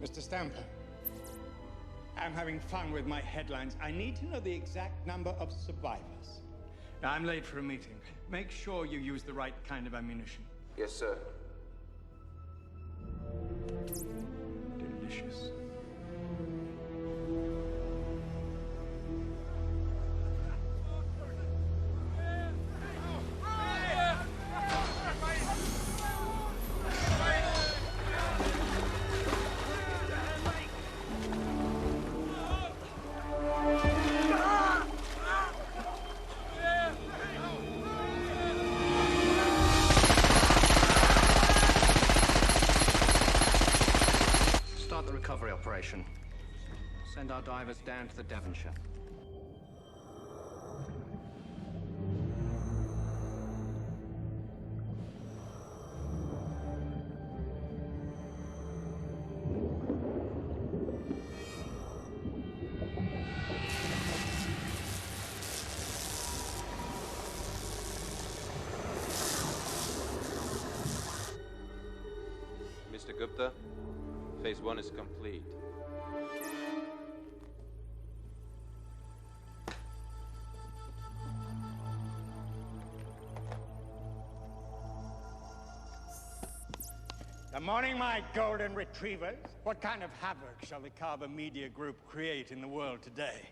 Mr. Stamper, I'm having fun with my headlines. I need to know the exact number of survivors. Now, I'm late for a meeting. Make sure you use the right kind of ammunition. Yes, sir. Delicious. Start the recovery operation. Send our divers down to the Devonshire. Mr. Gupta, Phase 1 is complete. Good morning, my golden retrievers. What kind of havoc shall the Carver Media Group create in the world today?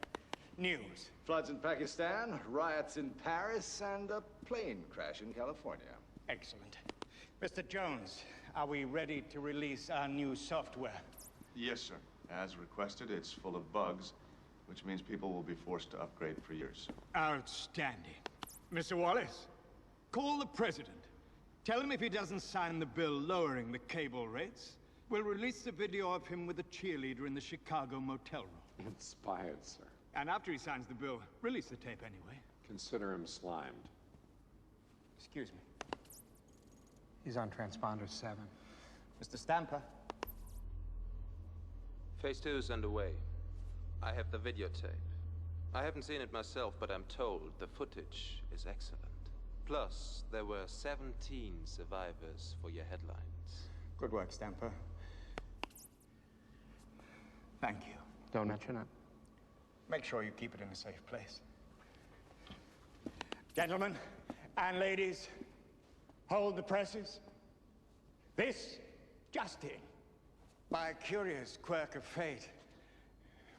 News. Floods in Pakistan, riots in Paris, and a plane crash in California. Excellent. Mr. Jones, are we ready to release our new software? Yes, sir. As requested, it's full of bugs, which means people will be forced to upgrade for years. Outstanding. Mr. Wallace, call the president. Tell him if he doesn't sign the bill lowering the cable rates, we'll release the video of him with a cheerleader in the Chicago motel room. Inspired, sir. And after he signs the bill, release the tape anyway. Consider him slimed. Excuse me. He's on transponder 7. Mr. Stamper. Phase 2 is underway. I have the videotape. I haven't seen it myself, but I'm told the footage is excellent. Plus, there were 17 survivors for your headlines. Good work, Stamper. Thank you. Don't mention it. Make sure you keep it in a safe place. Gentlemen and ladies, hold the presses. This just in. By a curious quirk of fate,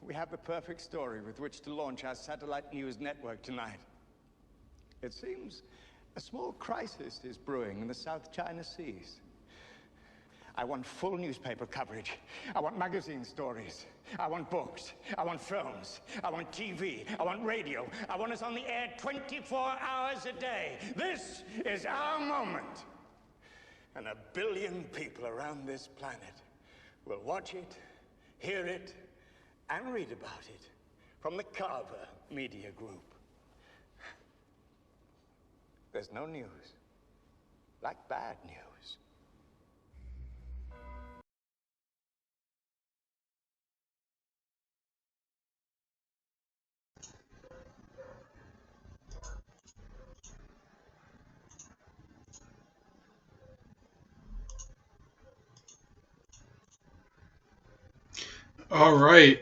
we have the perfect story with which to launch our satellite news network tonight. It seems a small crisis is brewing in the South China Seas. I want full newspaper coverage. I want magazine stories. I want books. I want films. I want TV. I want radio. I want us on the air 24 hours a day. This is our moment. And 1 billion people around this planet will watch it, hear it, and read about it from the Carver Media Group. There's no news like bad news. All right,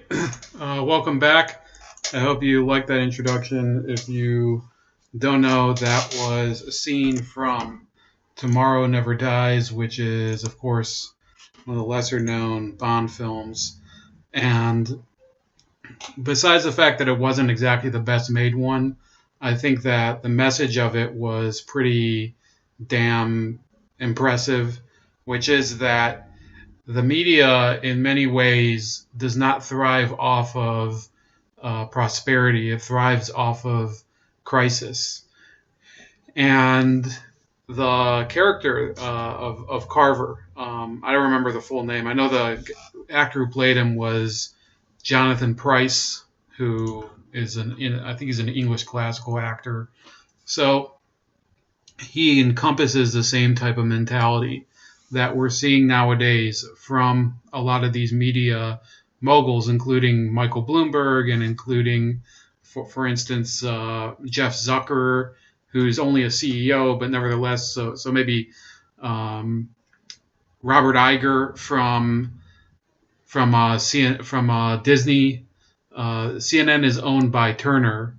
welcome back. I hope you liked that introduction. If you don't know, that was a scene from Tomorrow Never Dies, which is, of course, one of the lesser-known Bond films. And besides the fact that it wasn't exactly the best-made one, I think that the message of it was pretty damn impressive, which is that the media, in many ways, does not thrive off of prosperity. It thrives off of crisis. And the character of Carver, I don't remember the full name. I know the actor who played him was Jonathan Pryce, who is I think he's an English classical actor. So he encompasses the same type of mentality that we're seeing nowadays from a lot of these media moguls, including Michael Bloomberg and including, for instance, Jeff Zucker, who's only a CEO, but nevertheless, so maybe Robert Iger from from Disney. CNN is owned by Turner,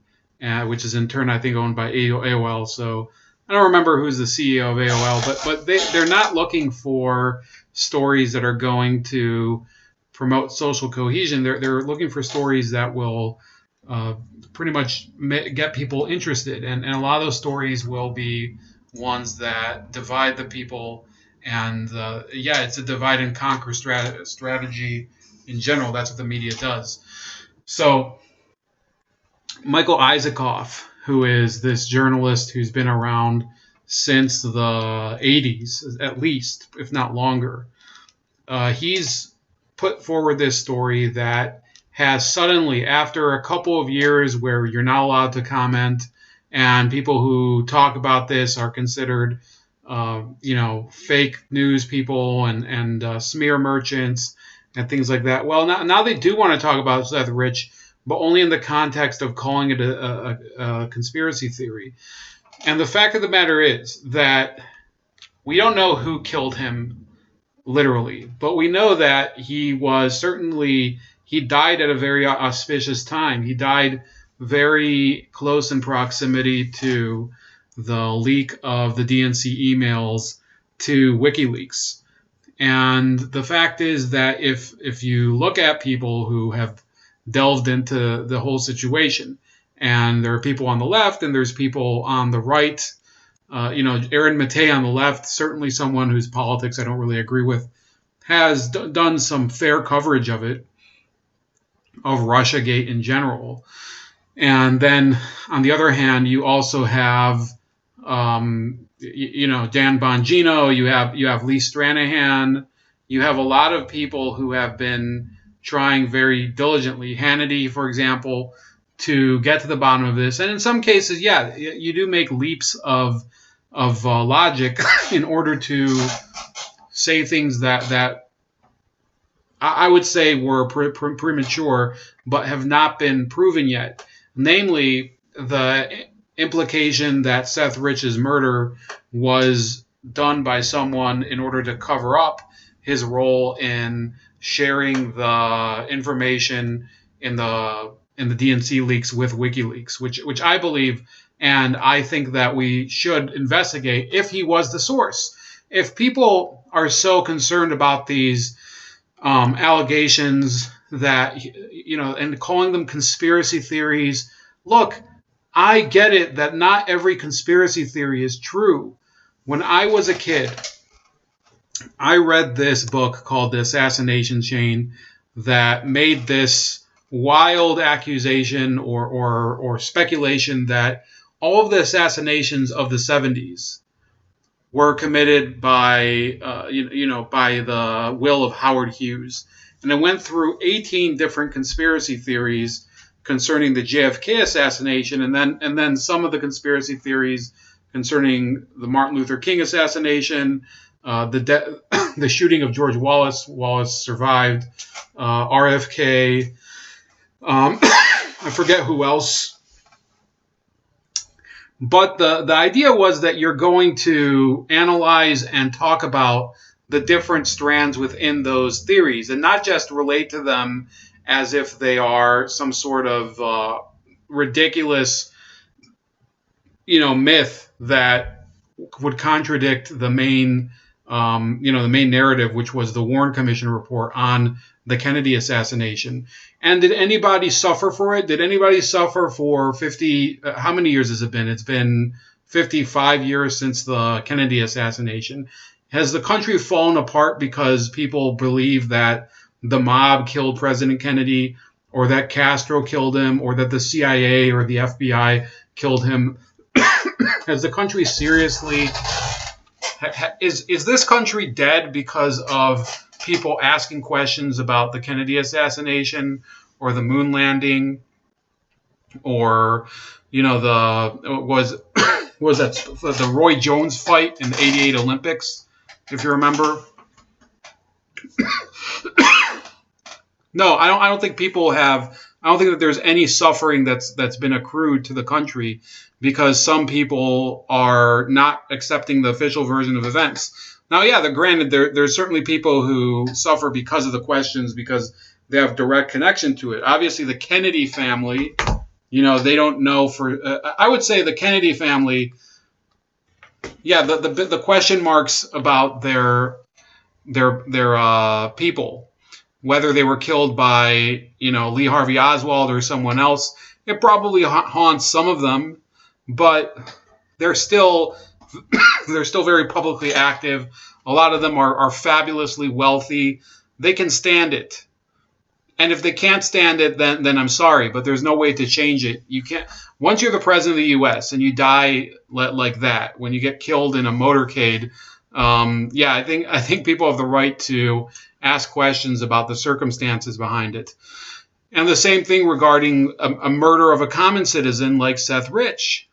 which is in turn, I think, owned by AOL. So I don't remember who's the CEO of AOL, but they're not looking for stories that are going to promote social cohesion. They're looking for stories that will pretty much get people interested, and a lot of those stories will be ones that divide the people. And it's a divide and conquer strategy in general. That's what the media does. So Michael Isaacoff, who is this journalist who's been around since the 80s, at least, if not longer, he's put forward this story that has suddenly, after a couple of years where you're not allowed to comment, and people who talk about this are considered, fake news people and smear merchants and things like that. Well, now they do want to talk about Seth Rich, but only in the context of calling it a conspiracy theory. And the fact of the matter is that we don't know who killed him literally, but we know that he died at a very auspicious time. He died very close in proximity to the leak of the DNC emails to WikiLeaks. And the fact is that if you look at people who have delved into the whole situation, and there are people on the left and there's people on the right, Aaron Maté on the left, certainly someone whose politics I don't really agree with, has done some fair coverage of it, of Russiagate in general. And then on the other hand, you also have Dan Bongino, you have Lee Stranahan, you have a lot of people who have been trying very diligently, Hannity, for example, to get to the bottom of this. And in some cases, you do make leaps of logic in order to say things that I would say were premature, but have not been proven yet. Namely, the implication that Seth Rich's murder was done by someone in order to cover up his role in sharing the information in the DNC leaks with WikiLeaks, which I believe, and I think that we should investigate if he was the source. If people are so concerned about these allegations that, and calling them conspiracy theories, look, I get it that not every conspiracy theory is true. When I was a kid, I read this book called The Assassination Chain that made this wild accusation or speculation that all of the assassinations of the 70s were committed by the will of Howard Hughes. And it went through 18 different conspiracy theories concerning the JFK assassination, and then some of the conspiracy theories concerning the Martin Luther King assassination, the shooting of George Wallace. Wallace survived. RFK. I forget who else. But the idea was that you're going to analyze and talk about the different strands within those theories and not just relate to them as if they are some sort of ridiculous, myth that would contradict the main narrative, which was the Warren Commission report on the Kennedy assassination. And did anybody suffer for it? Did anybody suffer for 50? How many years has it been? It's been 55 years since the Kennedy assassination. Has the country fallen apart because people believe that the mob killed President Kennedy, or that Castro killed him, or that the CIA or the FBI killed him? Has the country seriously... Is this country dead because of people asking questions about the Kennedy assassination or the moon landing, or was that the Roy Jones fight in the '88 Olympics, if you remember? No, I don't think people have. I don't think that there's any suffering that's been accrued to the country because some people are not accepting the official version of events. Now, yeah, granted, there's certainly people who suffer because of the questions because they have direct connection to it. Obviously, the Kennedy family, they don't know for. I would say the Kennedy family. Yeah, the question marks about their people, whether they were killed by Lee Harvey Oswald or someone else, it probably haunts some of them, but they're still very publicly active. A lot of them are fabulously wealthy. They can stand it. And if they can't stand it, then I'm sorry, but there's no way to change it. You can't. Once you're the president of the U.S. and you die like that, when you get killed in a motorcade, I think people have the right to ask questions about the circumstances behind it. And the same thing regarding a murder of a common citizen like Seth Rich.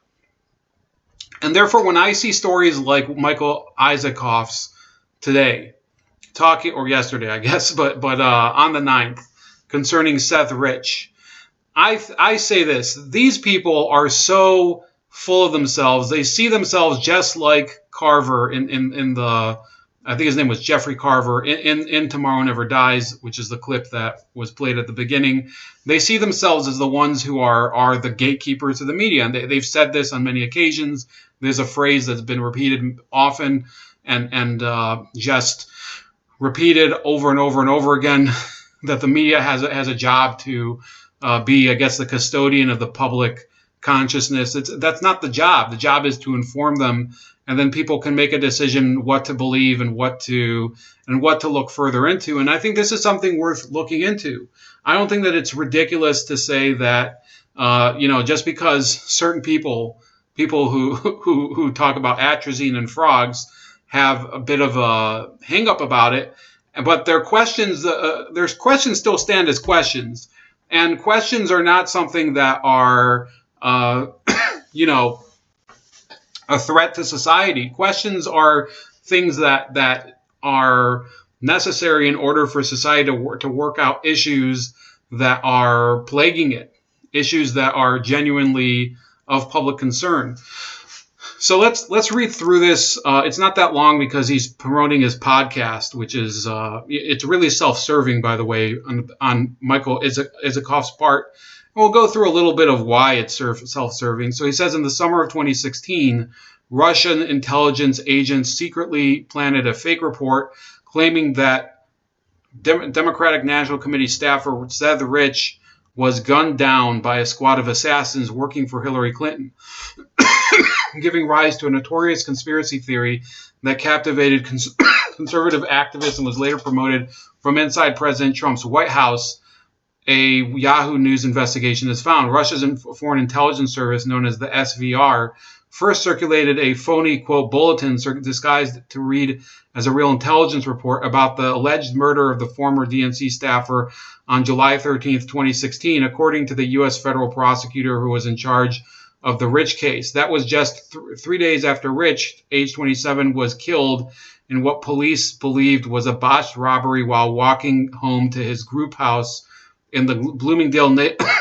And therefore, when I see stories like Michael Isaacoff's today, or yesterday, I guess, but on the 9th, concerning Seth Rich, I say this: these people are so full of themselves. They see themselves just like Carver in the, I think his name was Jeffrey Carver, in Tomorrow Never Dies, which is the clip that was played at the beginning. They see themselves as the ones who are the gatekeepers of the media. And they've said this on many occasions. There's a phrase that's been repeated often and just repeated over and over and over again, that the media has a job to be, I guess, the custodian of the public consciousness. That's not the job. The job is to inform them, and then people can make a decision what to believe and what to look further into. And I think this is something worth looking into. I don't think that it's ridiculous to say that just because certain people who talk about atrazine and frogs have a bit of a hang up about it, but their questions, there's questions still stand as questions, and questions are not something that are a threat to society. Questions are things that are necessary in order for society to work out issues that are plaguing it, issues that are genuinely of public concern. So let's read through this. It's not that long because he's promoting his podcast, which is it's really self-serving, by the way, on Michael Isaacoff's part. And we'll go through a little bit of why it's self-serving. So he says, in the summer of 2016, Russian intelligence agents secretly planted a fake report claiming that Democratic National Committee staffer Seth Rich was gunned down by a squad of assassins working for Hillary Clinton, giving rise to a notorious conspiracy theory that captivated conservative activists and was later promoted from inside President Trump's White House. A Yahoo News investigation has found Russia's Foreign Intelligence Service, known as the SVR, first circulated a phony, quote, bulletin disguised to read as a real intelligence report about the alleged murder of the former DNC staffer on July 13th, 2016, according to the U.S. federal prosecutor who was in charge of the Rich case. That was just 3 days after Rich, age 27, was killed in what police believed was a botched robbery while walking home to his group house in the Bloomingdale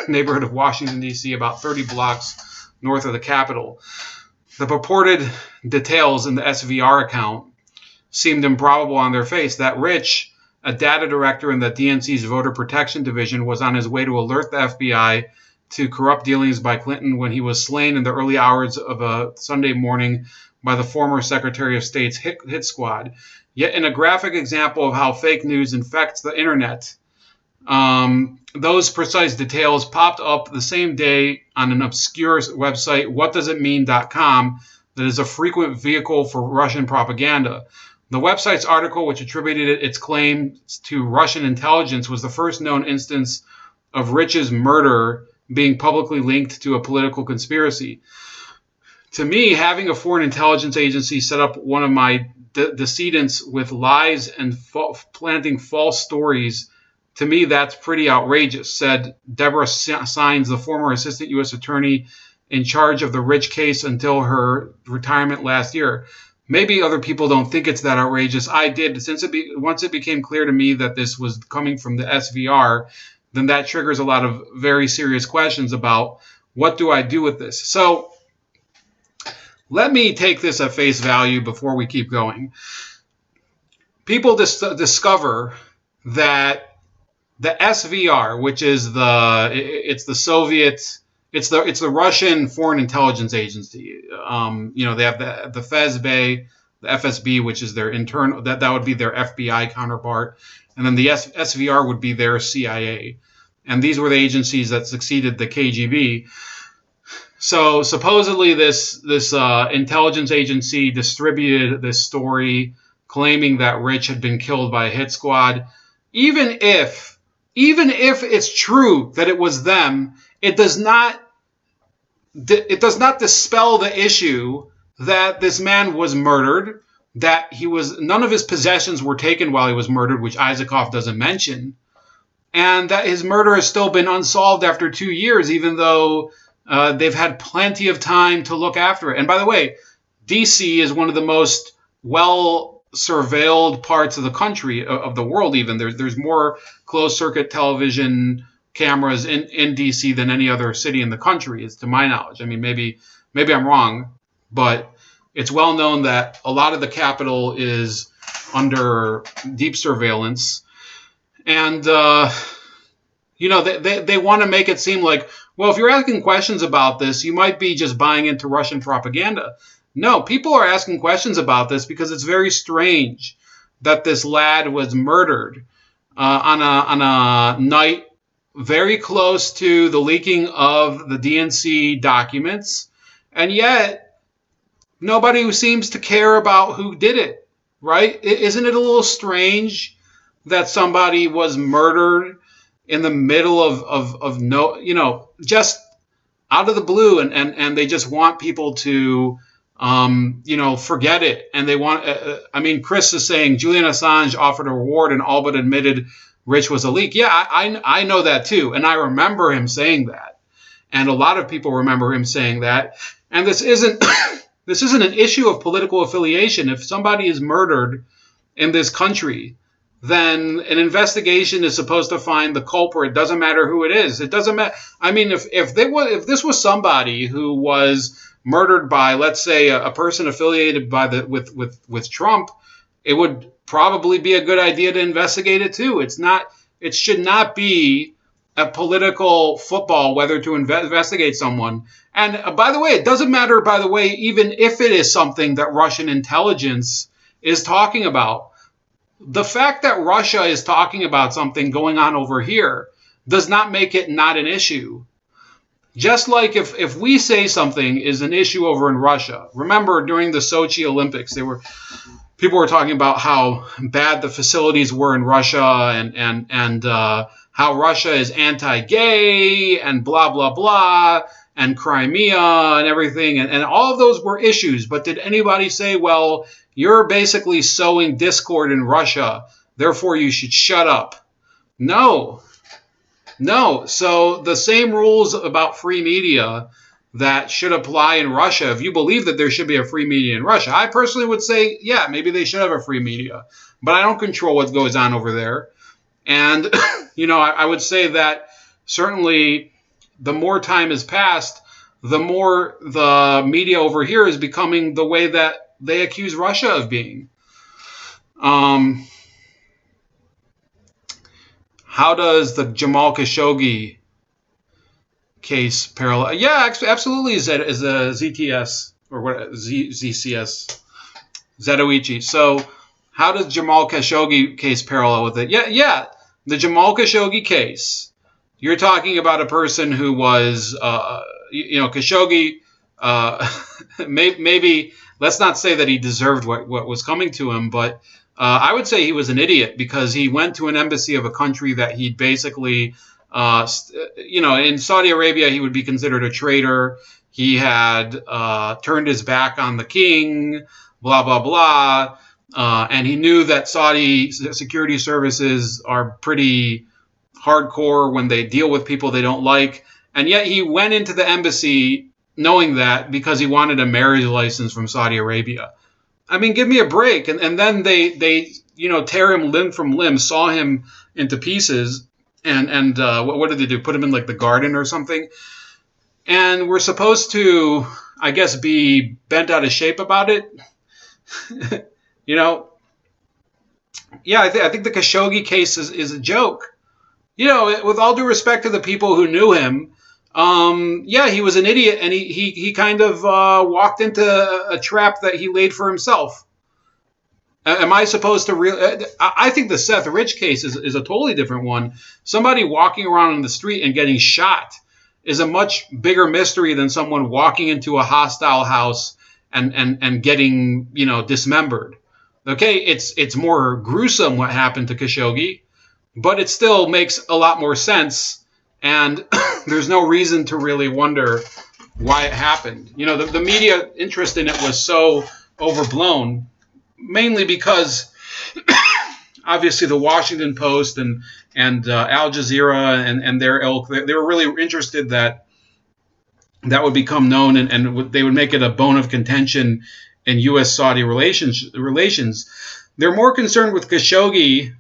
neighborhood of Washington, D.C., about 30 blocks north of the Capitol. The purported details in the SVR account seemed improbable on their face. That Rich, a data director in the DNC's Voter Protection Division, was on his way to alert the FBI to corrupt dealings by Clinton when he was slain in the early hours of a Sunday morning by the former Secretary of State's hit squad. Yet in a graphic example of how fake news infects the internet, those precise details popped up the same day on an obscure website, whatdoesitmean.com, that is a frequent vehicle for Russian propaganda. The website's article, which attributed its claims to Russian intelligence, was the first known instance of Rich's murder being publicly linked to a political conspiracy. To me, having a foreign intelligence agency set up one of my dissidents with lies and planting false stories, to me, that's pretty outrageous, said Deborah Sines, the former assistant U.S. attorney in charge of the Rich case until her retirement last year. Maybe other people don't think it's that outrageous. I did. Once it became clear to me that this was coming from the SVR, then that triggers a lot of very serious questions about what do I do with this. So let me take this at face value before we keep going. people discover that the SVR, which is the Russian Foreign Intelligence Agency. They have the FSB, the FSB, which is their internal, that would be their FBI counterpart, and then the SVR would be their CIA. And these were the agencies that succeeded the KGB. So supposedly this intelligence agency distributed this story claiming that Rich had been killed by a hit squad. Even if it's true that it was them, it does not dispel the issue that this man was murdered, that none of his possessions were taken while he was murdered, which Isakov doesn't mention, and that his murder has still been unsolved after 2 years, even though they've had plenty of time to look after it. And by the way, DC is one of the most well-surveilled parts of the country, of the world even. There's more closed-circuit television cameras in DC than any other city in the country, is to my knowledge. I mean, maybe I'm wrong, but it's well known that a lot of the capital is under deep surveillance. And, they want to make it seem like, well, if you're asking questions about this, you might be just buying into Russian propaganda. No, people are asking questions about this because it's very strange that this lad was murdered on a night very close to the leaking of the DNC documents, and yet nobody who seems to care about who did it, right? Isn't it a little strange that somebody was murdered in the middle of just out of the blue, and they just want people to, forget it. And they want, Chris is saying Julian Assange offered a reward and all but admitted Rich was a leak. Yeah, I know that too. And I remember him saying that. And a lot of people remember him saying that. And this isn't an issue of political affiliation. If somebody is murdered in this country, then an investigation is supposed to find the culprit. It doesn't matter who it is. It doesn't matter. I mean, if this was somebody who was murdered by, let's say, a person affiliated with Trump, it would probably be a good idea to investigate it too. It should not be a political football whether to investigate someone. And by the way, it doesn't matter, by the way, even if it is something that Russian intelligence is talking about. The fact that Russia is talking about something going on over here does not make it not an issue. Just like if we say something is an issue over in Russia. Remember, during the Sochi Olympics, people were talking about how bad the facilities were in Russia and how Russia is anti-gay and blah, blah, blah, and Crimea and everything. And all of those were issues. But did anybody say, well, you're basically sowing discord in Russia, therefore you should shut up? No. So the same rules about free media that should apply in Russia, if you believe that there should be a free media in Russia, I personally would say, yeah, maybe they should have a free media. But I don't control what goes on over there. And, I would say that certainly the more time has passed, the more the media over here is becoming the way that they accuse Russia of being. How does the Jamal Khashoggi case parallel? Yeah, absolutely is a ZTS or what ZCS Zetoichi. So how does Jamal Khashoggi case parallel with it? Yeah. The Jamal Khashoggi case. You're talking about a person who was, Khashoggi. Maybe let's not say that he deserved what was coming to him, but I would say he was an idiot because he went to an embassy of a country that he basically, in Saudi Arabia, he would be considered a traitor. He had turned his back on the king, blah, blah, blah. And he knew that Saudi security services are pretty hardcore when they deal with people they don't like. And yet he went into the embassy knowing that because he wanted a marriage license from Saudi Arabia. I mean, give me a break. And then they tear him limb from limb, saw him into pieces. And what did they do? Put him in like the garden or something. And we're supposed to, I guess, be bent out of shape about it. Yeah, I think the Khashoggi case is a joke. With all due respect to the people who knew him, yeah, he was an idiot, and he kind of walked into a trap that he laid for himself. Am I supposed to I think the Seth Rich case is a totally different one. Somebody walking around in the street and getting shot is a much bigger mystery than someone walking into a hostile house and getting, dismembered. Okay, it's more gruesome what happened to Khashoggi, but it still makes a lot more sense, and there's no reason to really wonder why it happened. The media interest in it was so overblown, mainly because obviously the Washington Post and Al Jazeera and their ilk, they were really interested that would become known, and they would make it a bone of contention in U.S.-Saudi relations. They're more concerned with Khashoggi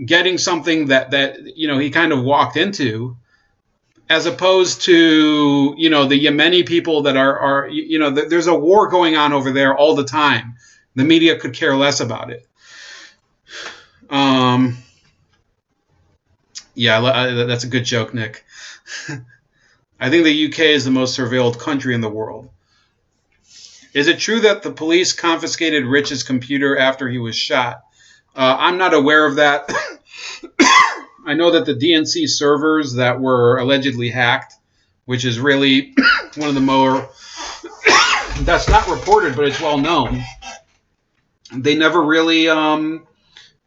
getting something that he kind of walked into, as opposed to the Yemeni people that are there's a war going on over there all the time. The media could care less about it. Yeah, that's a good joke, Nick. I think the UK is the most surveilled country in the world. Is it true that the police confiscated Rich's computer after he was shot? I'm not aware of that. I know that the DNC servers that were allegedly hacked, which is really one of the more... that's not reported, but it's well known. They never really...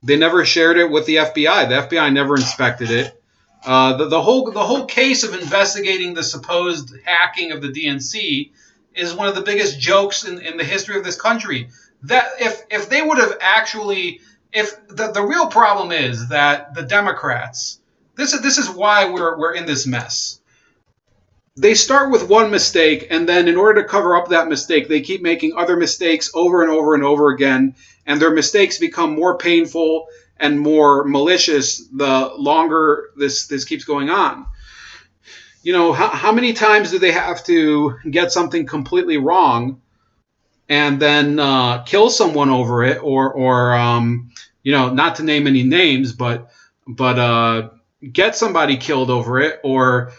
they never shared it with the FBI. The FBI never inspected it. The whole case of investigating the supposed hacking of the DNC is one of the biggest jokes in the history of this country. That if they would have actually... If the real problem is that the Democrats, this is why we're in this mess. They start with one mistake, and then in order to cover up that mistake, they keep making other mistakes over and over and over again, and their mistakes become more painful and more malicious the longer this keeps going on. How many times do they have to get something completely wrong and then kill someone over it, or not to name any names, but get somebody killed over it, or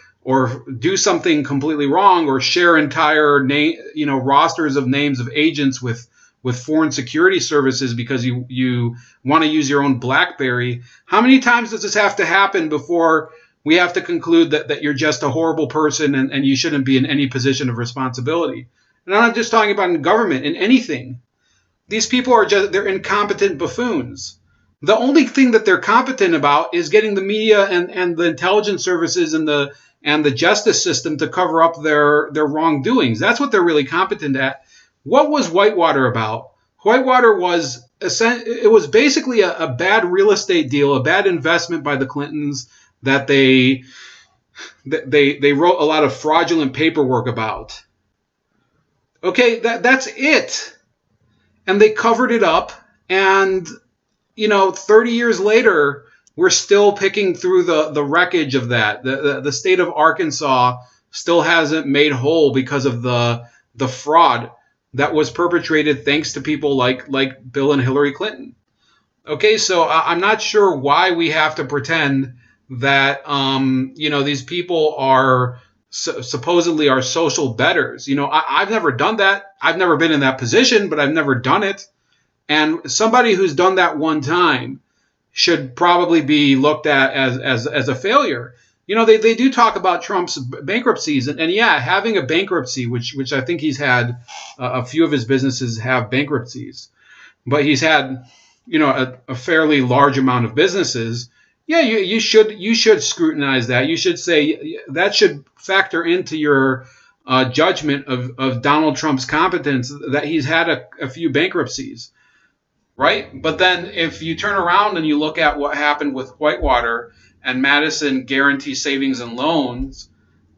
do something completely wrong, or share entire rosters of names of agents with foreign security services because you want to use your own BlackBerry. How many times does this have to happen before we have to conclude that you're just a horrible person and you shouldn't be in any position of responsibility? And I'm not just talking about in government, in anything. These people they're incompetent buffoons. The only thing that they're competent about is getting the media and the intelligence services and the justice system to cover up their wrongdoings. That's what they're really competent at. What was Whitewater about? Whitewater was basically a bad real estate deal, a bad investment by the Clintons that they wrote a lot of fraudulent paperwork about. Okay, that's it. And they covered it up, and 30 years later, we're still picking through the wreckage of that. The state of Arkansas still hasn't made whole because of the fraud that was perpetrated thanks to people like Bill and Hillary Clinton. Okay, so I'm not sure why we have to pretend that these people are supposedly are social betters. I've never done that. I've never been in that position, but I've never done it. And somebody who's done that one time should probably be looked at as a failure. They do talk about Trump's bankruptcies, and yeah, having a bankruptcy, which I think he's had a few of his businesses have bankruptcies, but he's had a fairly large amount of businesses. Yeah, you should scrutinize that. You should say that should factor into your judgment of Donald Trump's competence, that he's had a few bankruptcies, right? But then if you turn around and you look at what happened with Whitewater and Madison Guaranty Savings and Loans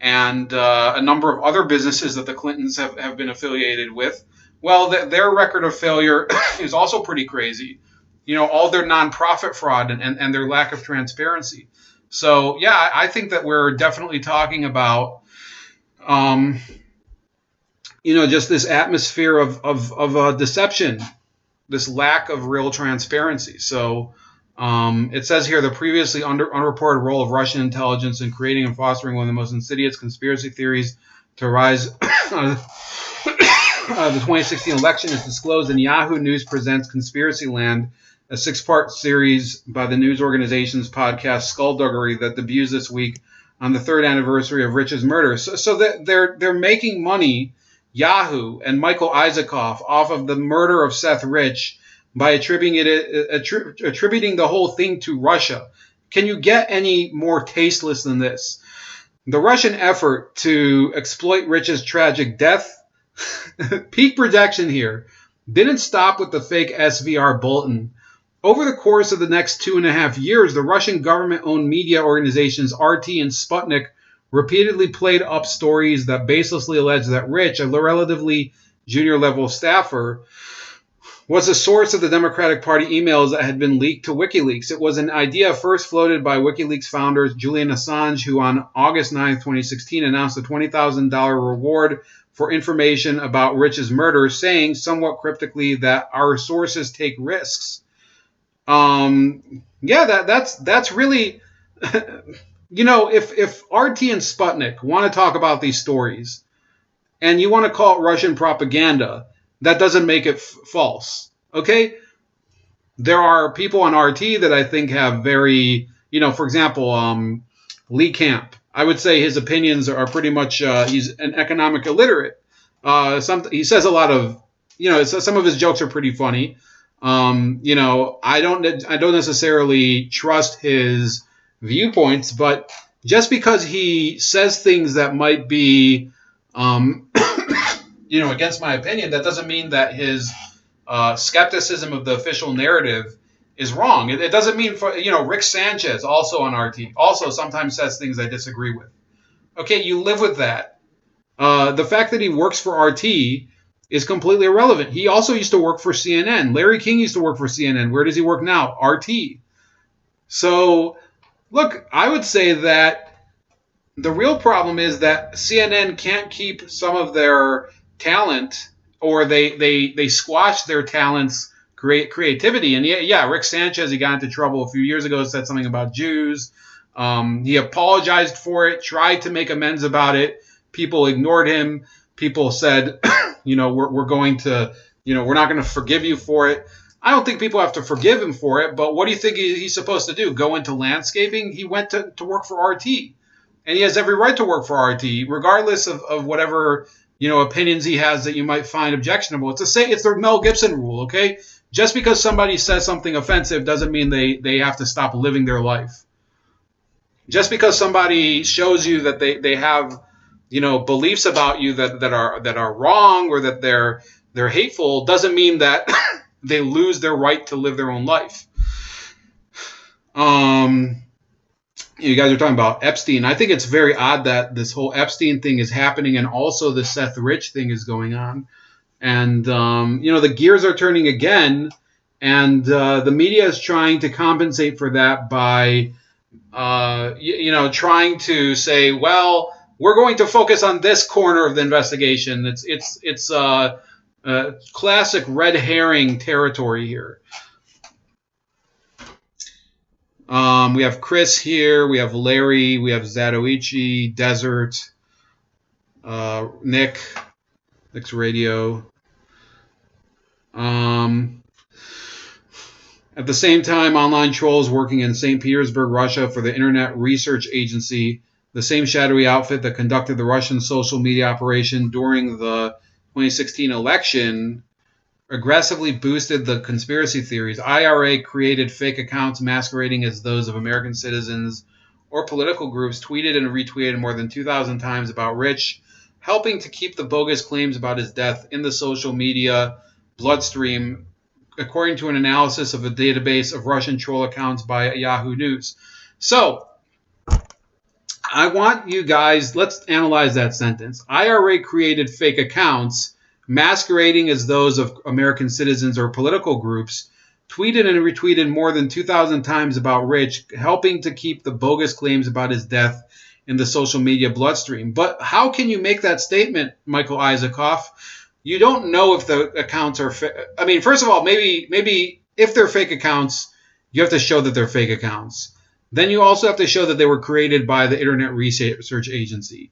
and a number of other businesses that the Clintons have been affiliated with, well, their record of failure is also pretty crazy. All their nonprofit fraud and their lack of transparency. So, yeah, I think that we're definitely talking about, just this atmosphere of deception, this lack of real transparency. So, It says here the previously unreported role of Russian intelligence in creating and fostering one of the most insidious conspiracy theories to arise out of the 2016 election is disclosed in Yahoo News Presents Conspiracy Land, a 6-part series by the news organization's podcast Skullduggery that debuts this week on the 3rd anniversary of Rich's murder. So they're making money, Yahoo and Michael Isaacoff, off of the murder of Seth Rich by attributing the whole thing to Russia. Can you get any more tasteless than this? The Russian effort to exploit Rich's tragic death, peak projection here, didn't stop with the fake SVR bulletin. Over the course of the next 2.5 years, the Russian government-owned media organizations RT and Sputnik repeatedly played up stories that baselessly alleged that Rich, a relatively junior-level staffer, was the source of the Democratic Party emails that had been leaked to WikiLeaks. It was an idea first floated by WikiLeaks founders Julian Assange, who on August 9, 2016, announced a $20,000 reward for information about Rich's murder, saying somewhat cryptically that our sources take risks. That's really, if RT and Sputnik want to talk about these stories and you want to call it Russian propaganda, that doesn't make it false. Okay? There are people on RT that I think have very, for example, Lee Camp. I would say his opinions are pretty much, he's an economic illiterate. He says a lot of, some of his jokes are pretty funny. I don't necessarily trust his viewpoints, but just because he says things that might be, against my opinion, that doesn't mean that his skepticism of the official narrative is wrong. It doesn't mean Rick Sanchez, also on RT, also sometimes says things I disagree with. Okay, you live with that. The fact that he works for RT is completely irrelevant. He also used to work for CNN. Larry King used to work for CNN. Where does he work now? RT. So, look, I would say that the real problem is that CNN can't keep some of their talent, or they squash their talent's creativity. And yeah, Rick Sanchez, he got into trouble a few years ago, said something about Jews. He apologized for it, tried to make amends about it. People ignored him. People said, we're going to, we're not going to forgive you for it. I don't think people have to forgive him for it, but what do you think he's supposed to do? Go into landscaping? He went to work for RT. And he has every right to work for RT, regardless of whatever, opinions he has that you might find objectionable. It's the Mel Gibson rule, okay? Just because somebody says something offensive doesn't mean they have to stop living their life. Just because somebody shows you that they have, beliefs about you that are wrong, or that they're hateful, doesn't mean that they lose their right to live their own life. You guys are talking about Epstein. I think it's very odd that this whole Epstein thing is happening, and also the Seth Rich thing is going on. And, the gears are turning again, and the media is trying to compensate for that by, trying to say, well, we're going to focus on this corner of the investigation. It's classic red herring territory here. We have Chris here. We have Larry. We have Zatoichi, Desert, Nick's Radio. At the same time, online trolls working in St. Petersburg, Russia for the Internet Research Agency, the same shadowy outfit that conducted the Russian social media operation during the 2016 election, aggressively boosted the conspiracy theories. IRA created fake accounts masquerading as those of American citizens or political groups, tweeted and retweeted more than 2,000 times about Rich, helping to keep the bogus claims about his death in the social media bloodstream, according to an analysis of a database of Russian troll accounts by Yahoo News. So, I want you guys, let's analyze that sentence. IRA created fake accounts masquerading as those of American citizens or political groups, tweeted and retweeted more than 2,000 times about Rich, helping to keep the bogus claims about his death in the social media bloodstream. But how can you make that statement, Michael Isaacoff? You don't know if the accounts are fake. I mean, first of all, maybe if they're fake accounts, you have to show that they're fake accounts. Then you also have to show that they were created by the Internet Research Agency.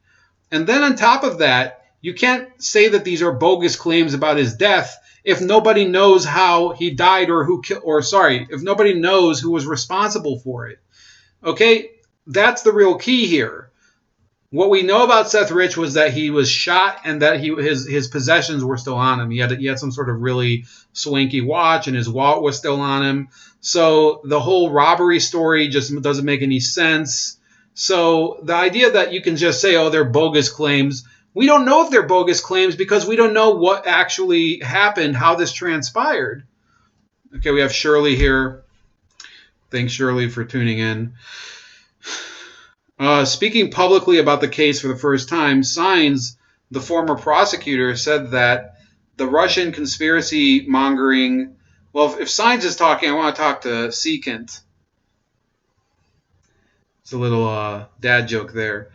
And then on top of that, you can't say that these are bogus claims about his death if nobody knows how he died or if nobody knows who was responsible for it. Okay? That's the real key here. What we know about Seth Rich was that he was shot and that his possessions were still on him. He had some sort of really swanky watch and his wallet was still on him. So the whole robbery story just doesn't make any sense. So the idea that you can just say, oh, they're bogus claims, we don't know if they're bogus claims because we don't know what actually happened, how this transpired. Okay, we have Shirley here. Thanks, Shirley, for tuning in. Speaking publicly about the case for the first time, Saenz, the former prosecutor, said that the Russian conspiracy mongering... Well, if Saenz is talking, I want to talk to Seekant. It's a little dad joke there.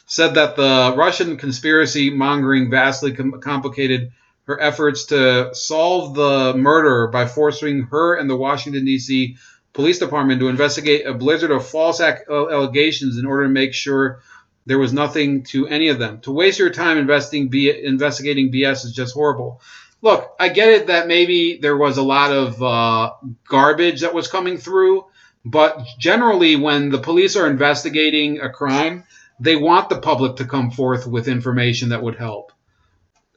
Said that the Russian conspiracy mongering vastly complicated her efforts to solve the murder by forcing her and the Washington, D.C. Police Department to investigate a blizzard of false allegations in order to make sure there was nothing to any of them. To waste your time investigating BS is just horrible. Look, I get it that maybe there was a lot of garbage that was coming through, but generally when the police are investigating a crime, they want the public to come forth with information that would help.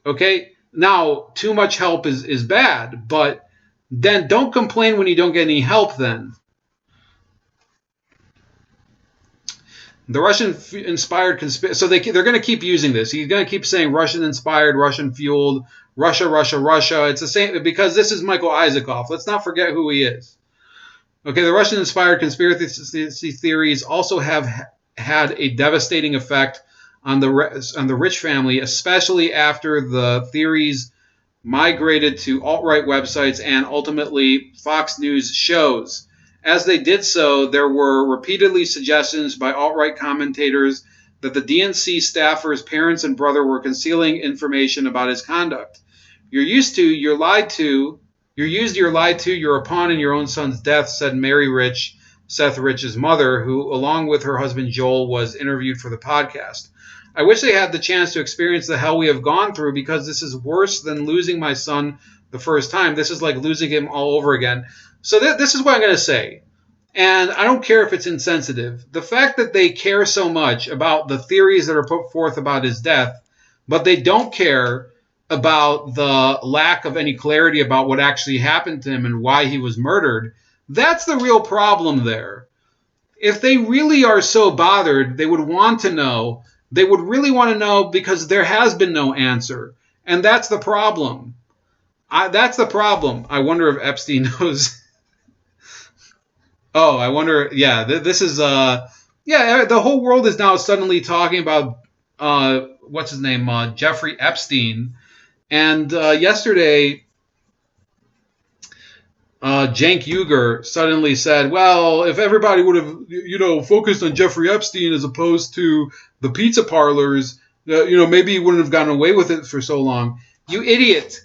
Okay? Now, too much help is bad, but then don't complain when you don't get any help then. The Russian-inspired conspiracy... So they're going to keep using this. He's going to keep saying Russian-inspired, Russian-fueled, Russia, Russia, Russia. It's the same because this is Michael Isaacoff. Let's not forget who he is. Okay, the Russian-inspired conspiracy theories also have had a devastating effect on the Rich family, especially after the theories migrated to alt-right websites and ultimately Fox News shows. As they did so, there were repeatedly suggestions by alt-right commentators that the DNC staffer's parents and brother were concealing information about his conduct. You're used, you're lied to, you're a pawn in your own son's death, said Mary Rich, Seth Rich's mother, who, along with her husband Joel, was interviewed for the podcast. I wish they had the chance to experience the hell we have gone through because this is worse than losing my son the first time. This is like losing him all over again. So this is what I'm going to say. And I don't care if it's insensitive. The fact that they care so much about the theories that are put forth about his death, but they don't care about the lack of any clarity about what actually happened to him and why he was murdered, that's the real problem there. If they really are so bothered, they would want to know. They would really want to know because there has been no answer. And that's the problem. That's the problem. I wonder if Epstein knows. Oh, I wonder. Yeah, this is. Yeah, the whole world is now suddenly talking about what's his name, Jeffrey Epstein. And yesterday, Cenk Uygur suddenly said, "Well, if everybody would have, focused on Jeffrey Epstein as opposed to the pizza parlors, maybe he wouldn't have gotten away with it for so long." You idiot!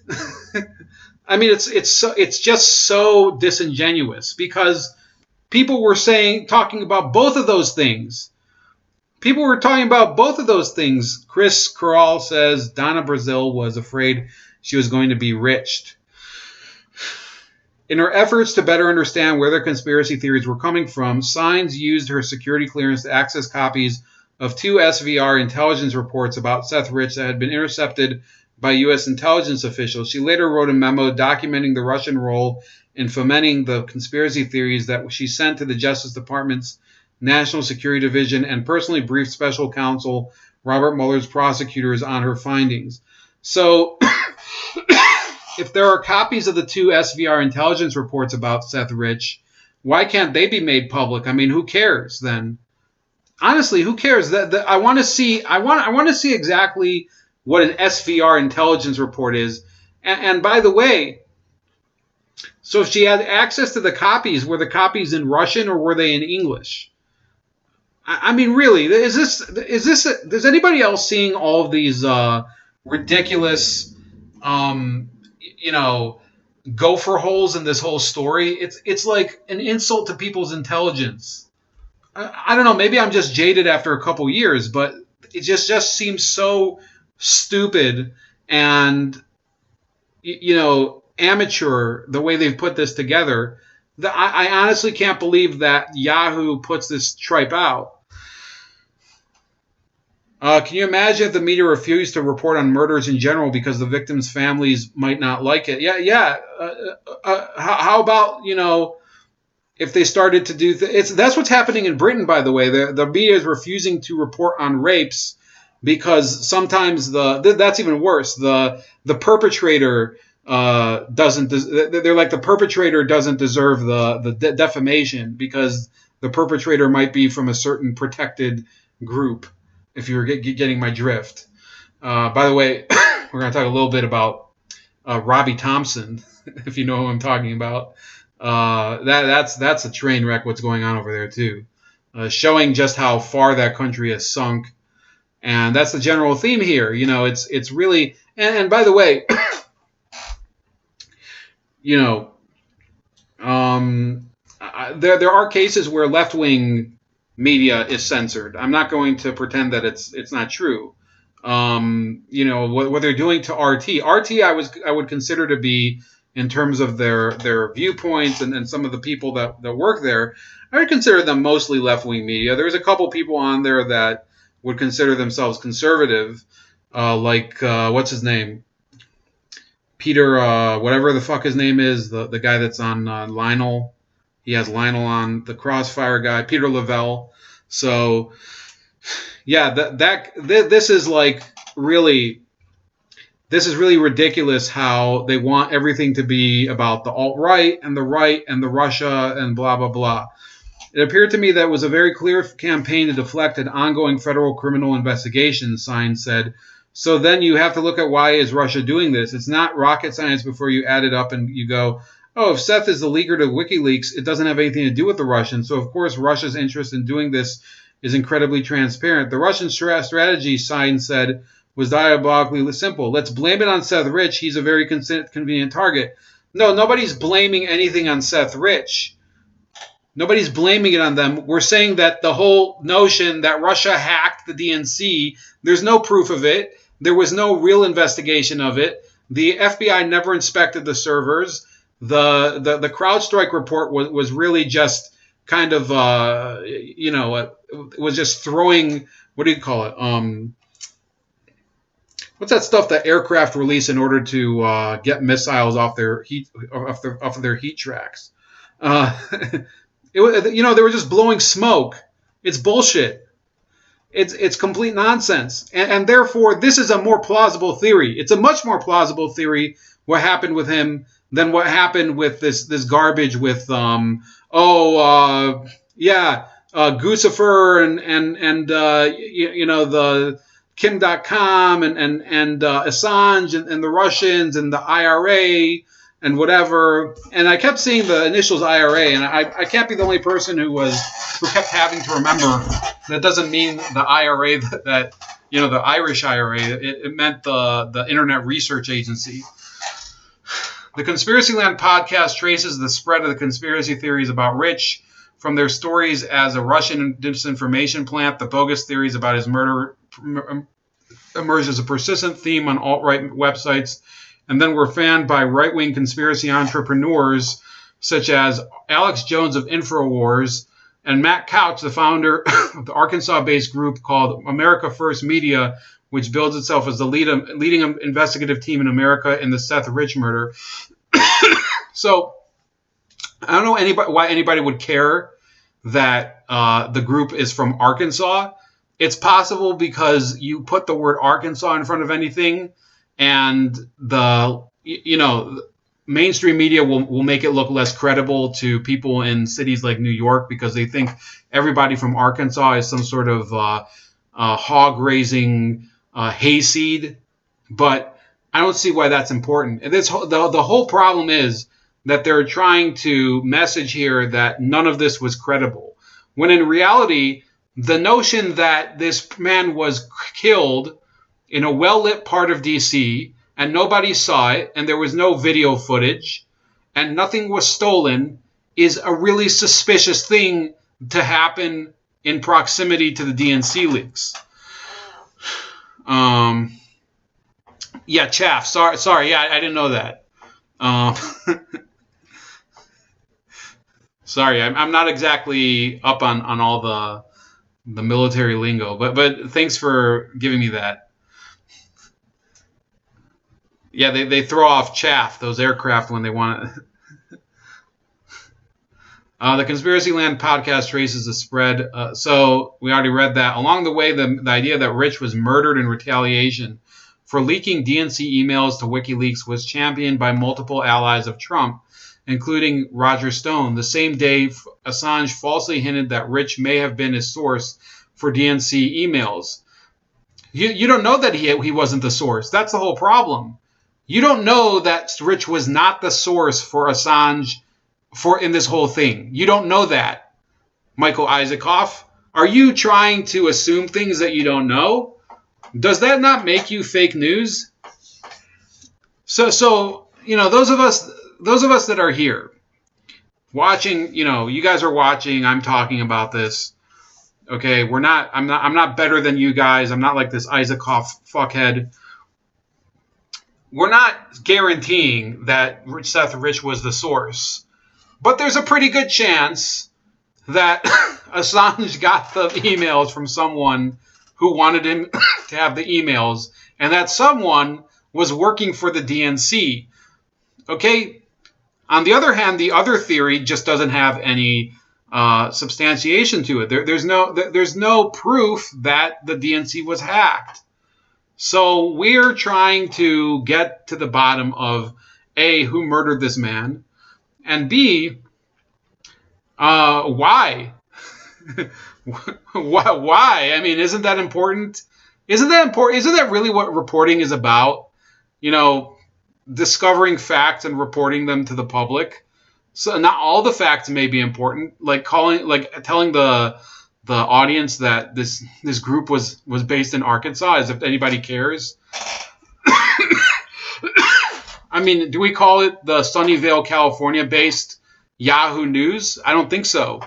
I mean, it's just so disingenuous because people were talking about both of those things. People were talking about both of those things. Chris Corral says Donna Brazil was afraid she was going to be rich. In her efforts to better understand where the conspiracy theories were coming from, Saenz used her security clearance to access copies of 2 SVR intelligence reports about Seth Rich that had been intercepted by U.S. intelligence officials. She later wrote a memo documenting the Russian role in fomenting the conspiracy theories that she sent to the Justice Department's National Security Division and personally briefed Special Counsel Robert Mueller's prosecutors on her findings. So, if there are copies of the 2 SVR intelligence reports about Seth Rich, why can't they be made public? I mean, who cares then? Honestly, who cares? I want to see. I want to see exactly what an SVR intelligence report is. And by the way, so if she had access to the copies, were the copies in Russian or were they in English? I mean, really, is anybody else seeing all of these ridiculous, gopher holes in this whole story. It's like an insult to people's intelligence. I don't know. Maybe I'm just jaded after a couple years, but it just seems so stupid and amateur the way they've put this together. I honestly can't believe that Yahoo puts this tripe out. Can you imagine if the media refused to report on murders in general because the victims' families might not like it? Yeah. How about, if they started to do... that's what's happening in Britain, by the way. The media is refusing to report on rapes because sometimes that's even worse. The perpetrator doesn't... They're like, the perpetrator doesn't deserve the defamation because the perpetrator might be from a certain protected group, if you're getting my drift. By the way, we're going to talk a little bit about Robbie Thompson, if you know who I'm talking about. That's a train wreck what's going on over there, too. Showing just how far that country has sunk. And that's the general theme here. It's really... And by the way, there are cases where left-wing media is censored. I'm not going to pretend that it's not true. What they're doing to RT. I would consider to be, in terms of their viewpoints and some of the people that work there, I would consider them mostly left-wing media. There's a couple people on there that would consider themselves conservative, like what's his name? Peter, whatever the fuck his name is, the guy that's on Lionel. He has Lionel on, the Crossfire guy, Peter Lavelle. So, yeah, this is like really... This is really ridiculous how they want everything to be about the alt-right and the Russia and blah, blah, blah. It appeared to me that it was a very clear campaign to deflect an ongoing federal criminal investigation, Sign said. So then you have to look at, why is Russia doing this? It's not rocket science before you add it up and you go, oh, if Seth is the leaker to WikiLeaks, it doesn't have anything to do with the Russians. So, of course, Russia's interest in doing this is incredibly transparent. The Russian strategy, Sign said, was diabolically simple. Let's blame it on Seth Rich. He's a very convenient target. No, nobody's blaming anything on Seth Rich. Nobody's blaming it on them. We're saying that the whole notion that Russia hacked the DNC, there's no proof of it. There was no real investigation of it. The FBI never inspected the servers. The CrowdStrike report was really just kind of, it was just throwing, what do you call it? What's that stuff that aircraft release in order to get missiles off their heat tracks? They were just blowing smoke. It's bullshit. It's complete nonsense. And therefore, this is a more plausible theory. It's a much more plausible theory what happened with him than what happened with this garbage with Guccifer and the Kim.com and Assange and the Russians and the IRA and whatever. And I kept seeing the initials IRA, and I can't be the only person who kept having to remember that doesn't mean the IRA that the Irish IRA. It meant the Internet Research Agency. The Conspiracyland podcast traces the spread of the conspiracy theories about Rich, from their stories as a Russian disinformation plant. The bogus theories about his murder emerged as a persistent theme on alt-right websites, and then were fanned by right-wing conspiracy entrepreneurs such as Alex Jones of InfoWars and Matt Couch, the founder of the Arkansas-based group called America First Media, which builds itself as the leading investigative team in America in the Seth Rich murder. So I don't know why anybody would care that the group is from Arkansas. It's possible because you put the word Arkansas in front of anything, and the mainstream media will make it look less credible to people in cities like New York because they think everybody from Arkansas is some sort of hog raising hayseed. But I don't see why that's important. And the whole problem is that they're trying to message here that none of this was credible, when in reality, the notion that this man was killed in a well-lit part of D.C. and nobody saw it and there was no video footage, and nothing was stolen is a really suspicious thing to happen in proximity to the DNC leaks. Yeah, chaff. Sorry. Yeah, I didn't know that. Sorry, I'm not exactly up on all the military lingo, but thanks for giving me that. Yeah, they throw off chaff, those aircraft, when they want it. The Conspiracy Land podcast traces the spread. So we already read that. Along the way, the idea that Rich was murdered in retaliation for leaking DNC emails to WikiLeaks was championed by multiple allies of Trump, including Roger Stone. The same day, Assange falsely hinted that Rich may have been his source for DNC emails. You don't know that he wasn't the source. That's the whole problem. You don't know that Rich was not the source for Assange in this whole thing. You don't know that, Michael Isaacoff. Are you trying to assume things that you don't know? Does that not make you fake news? So those of us that are here watching, you guys are watching. I'm talking about this. Okay, I'm not better than you guys. I'm not like this Isaacoff fuckhead. We're not guaranteeing that Seth Rich was the source, but there's a pretty good chance that Assange got the emails from someone who wanted him to have the emails, and that someone was working for the DNC. Okay? On the other hand, the other theory just doesn't have any substantiation to it. There's no proof that the DNC was hacked. So we're trying to get to the bottom of A, who murdered this man, and B, why? Why? I mean, isn't that important? Isn't that really what reporting is about? Discovering facts and reporting them to the public. So not all the facts may be important. Telling the audience that this group was based in Arkansas, as if anybody cares. I mean, do we call it the Sunnyvale, California-based Yahoo News? I don't think so.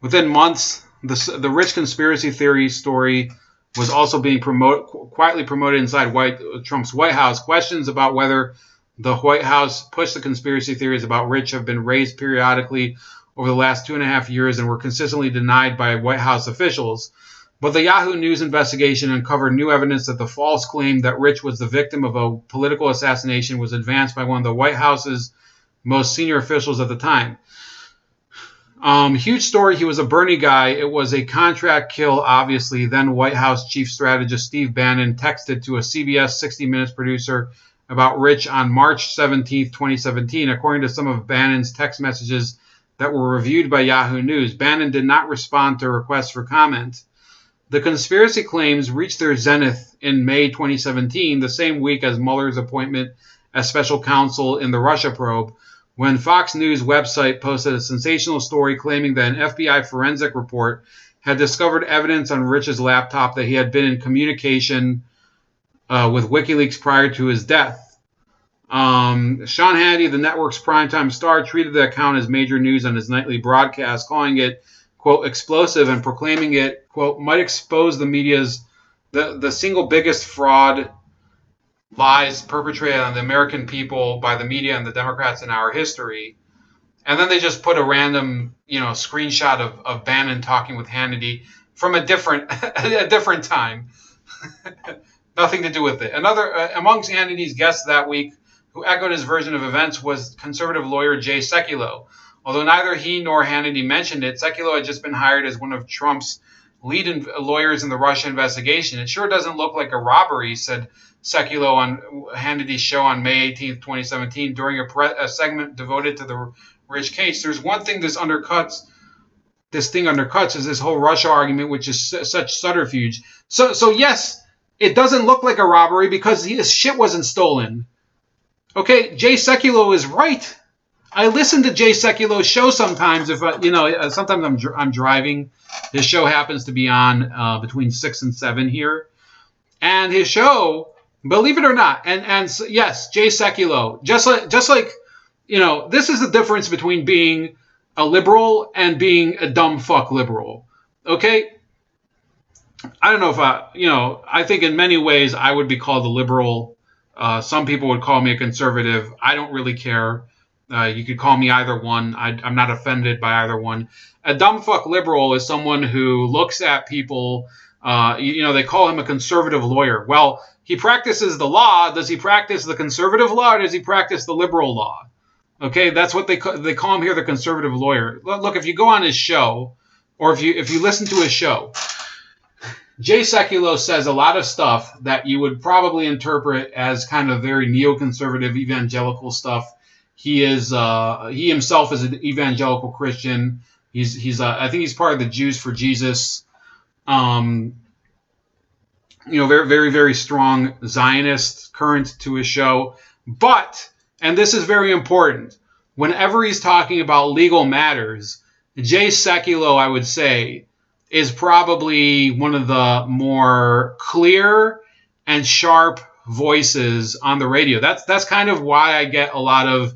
Within months, the Rich conspiracy theory story was also being quietly promoted inside Trump's White House. Questions about whether the White House pushed the conspiracy theories about Rich have been raised periodically over the last 2.5 years and were consistently denied by White House officials. But the Yahoo News investigation uncovered new evidence that the false claim that Rich was the victim of a political assassination was advanced by one of the White House's most senior officials at the time. Huge story. He was a Bernie guy. It was a contract kill, obviously. Then White House chief strategist Steve Bannon texted to a CBS 60 Minutes producer about Rich on March 17, 2017. According to some of Bannon's text messages that were reviewed by Yahoo News, Bannon did not respond to requests for comment. The conspiracy claims reached their zenith in May 2017, the same week as Mueller's appointment as special counsel in the Russia probe, when Fox News website posted a sensational story claiming that an FBI forensic report had discovered evidence on Rich's laptop that he had been in communication with WikiLeaks prior to his death. Sean Hannity, the network's primetime star, treated the account as major news on his nightly broadcast, calling it, quote, explosive, and proclaiming it, quote, might expose the media's, the single biggest fraud, lies perpetrated on the American people by the media and the Democrats in our history. And then they just put a random, screenshot of Bannon talking with Hannity from a different time. Nothing to do with it. Another amongst Hannity's guests that week who echoed his version of events was conservative lawyer Jay Sekulow. Although neither he nor Hannity mentioned it, Sekulow had just been hired as one of Trump's lead lawyers in the Russia investigation. It sure doesn't look like a robbery, said Sekulow on Hannity's show on May 18, 2017, during a segment devoted to the Rich case. There's one thing this thing undercuts is this whole Russia argument, which is such subterfuge. So yes, it doesn't look like a robbery because his shit wasn't stolen. Okay, Jay Sekulow is right. I listen to Jay Sekulow's show sometimes. Sometimes I'm driving. His show happens to be on between 6 and 7 here, and his show Believe it or not, and so, yes, Jay Sekulow, just like this is the difference between being a liberal and being a dumb fuck liberal. Okay, I don't know if I think in many ways I would be called a liberal. Some people would call me a conservative. I don't really care. You could call me either one. I'm not offended by either one. A dumb fuck liberal is someone who looks at people. They call him a conservative lawyer. Well, he practices the law. Does he practice the conservative law or does he practice the liberal law? Okay, that's what they call him here, the conservative lawyer. Look, if you go on his show, or if you listen to his show, Jay Sekulow says a lot of stuff that you would probably interpret as kind of very neoconservative evangelical stuff. He himself is an evangelical Christian. I think he's part of the Jews for Jesus. Very, very, very strong Zionist current to his show. But, and this is very important, whenever he's talking about legal matters, Jay Sekulow, I would say, is probably one of the more clear and sharp voices on the radio. That's kind of why I get a lot of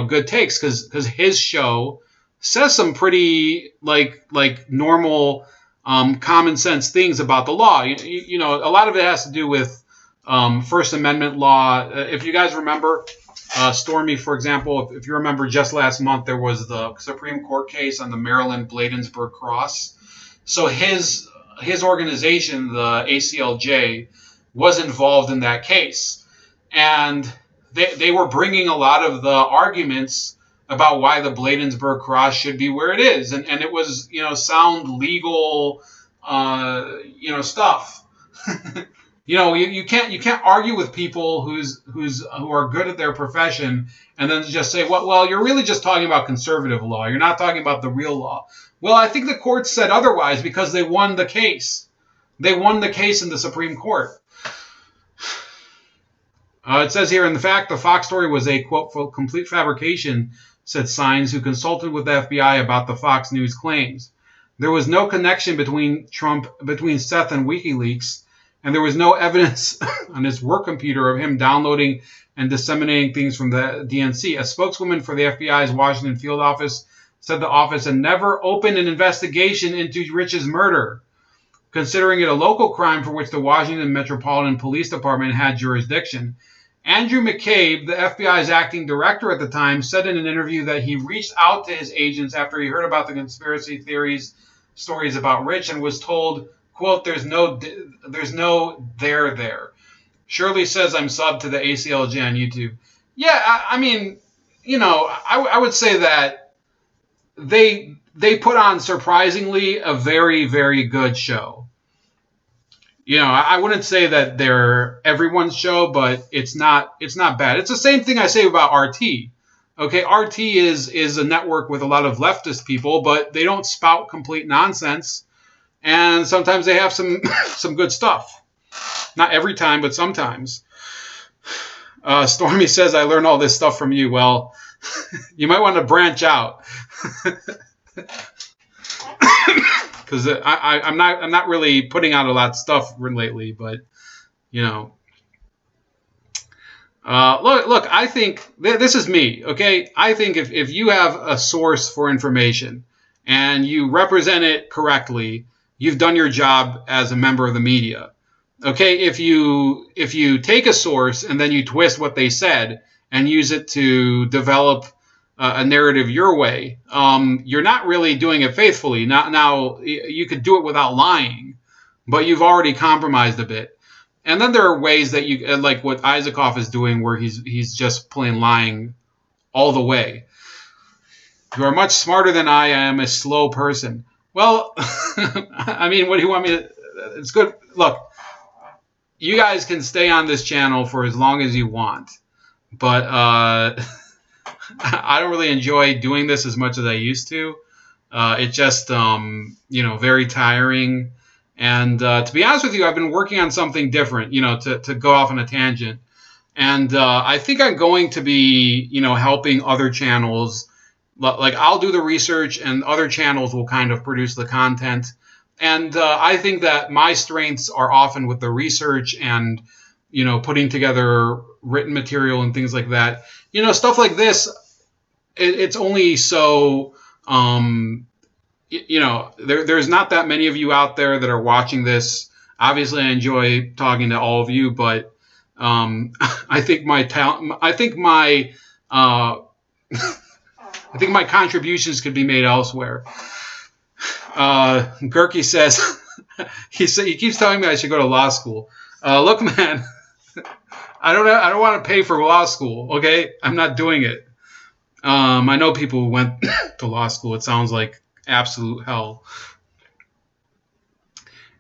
good takes, because his show says some pretty like normal common sense things about the law. A lot of it has to do with First Amendment law. If you guys remember, Stormy, for example, if you remember, just last month there was the Supreme Court case on the Maryland Bladensburg Cross. So his organization, the ACLJ, was involved in that case, and they were bringing a lot of the arguments about why the Bladensburg Cross should be where it is, and it was sound legal stuff. You can't argue with people who are good at their profession and then just say, well, you're really just talking about conservative law. You're not talking about the real law. Well, I think the court said otherwise because they won the case. They won the case in the Supreme Court. It says here, in fact, the Fox story was a, quote, complete fabrication, said Sines, who consulted with the FBI about the Fox News claims. There was no connection between Seth and WikiLeaks, and there was no evidence on his work computer of him downloading and disseminating things from the DNC. A spokeswoman for the FBI's Washington field office said the office had never opened an investigation into Rich's murder, considering it a local crime for which the Washington Metropolitan Police Department had jurisdiction. Andrew McCabe, the FBI's acting director at the time, said in an interview that he reached out to his agents after he heard about the conspiracy stories about Rich, and was told, quote, there's no there there. Shirley says I'm subbed to the ACLJ on YouTube. Yeah, I would say that they put on, surprisingly, a very, very good show. I wouldn't say that they're everyone's show, but it's not bad. It's the same thing I say about RT. Okay, RT is a network with a lot of leftist people, but they don't spout complete nonsense, and sometimes they have some some good stuff. Not every time, but sometimes. Stormy says, I learned all this stuff from you. Well, you might want to branch out. Because I'm not really putting out a lot of stuff lately, but look, I think this is me, okay? I think if you have a source for information and you represent it correctly, you've done your job as a member of the media. Okay, if you take a source and then you twist what they said and use it to develop a narrative your way, you're not really doing it faithfully. Now, you could do it without lying, but you've already compromised a bit. And then there are ways that you, like what Isaacoff is doing, where he's just plain lying all the way. You are much smarter than I am, a slow person. Well, I mean, what do you want me to... It's good. Look, you guys can stay on this channel for as long as you want, but I don't really enjoy doing this as much as I used to. It's just, very tiring. And to be honest with you, I've been working on something different, to go off on a tangent. And I think I'm going to be, helping other channels. Like, I'll do the research and other channels will kind of produce the content. And I think that my strengths are often with the research and putting together written material and things like that. Stuff like this, it's only so, there's not that many of you out there that are watching this. Obviously, I enjoy talking to all of you, but I think my talent, I think my contributions could be made elsewhere. Gerke says, he keeps telling me I should go to law school. Look, man, I don't want to pay for law school. Okay, I'm not doing it. I know people who went to law school. It sounds like absolute hell.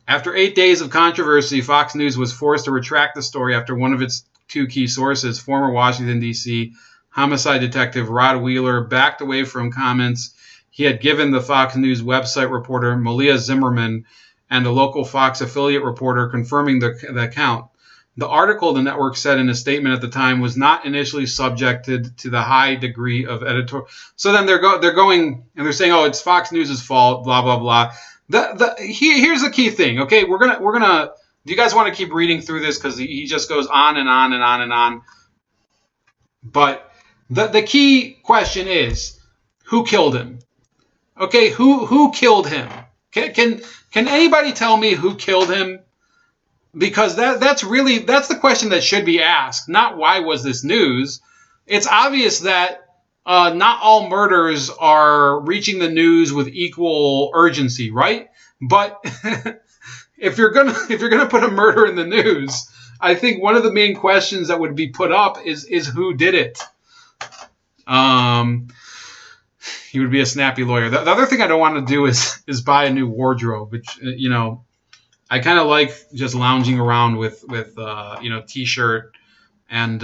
After 8 days of controversy, Fox News was forced to retract the story after one of its two key sources, former Washington, D.C. homicide detective Rod Wheeler, backed away from comments he had given the Fox News website reporter Malia Zimmerman and a local Fox affiliate reporter confirming the account. The article, the network said in a statement at the time, was not initially subjected to the high degree of editorial. So then they're going and they're saying, oh, it's Fox News' fault, blah, blah, blah. Here's the key thing, okay? We're gonna. Do you guys want to keep reading through this, because he just goes on and on and on and on? But the key question is, who killed him? Okay, who killed him? Can anybody tell me who killed him? Because that's the question that should be asked. Not why was this news? It's obvious that not all murders are reaching the news with equal urgency, right? But if you're gonna put a murder in the news, I think one of the main questions that would be put up is who did it. He would be a snappy lawyer. The other thing I don't want to do is buy a new wardrobe, which I kind of like just lounging around with t-shirt and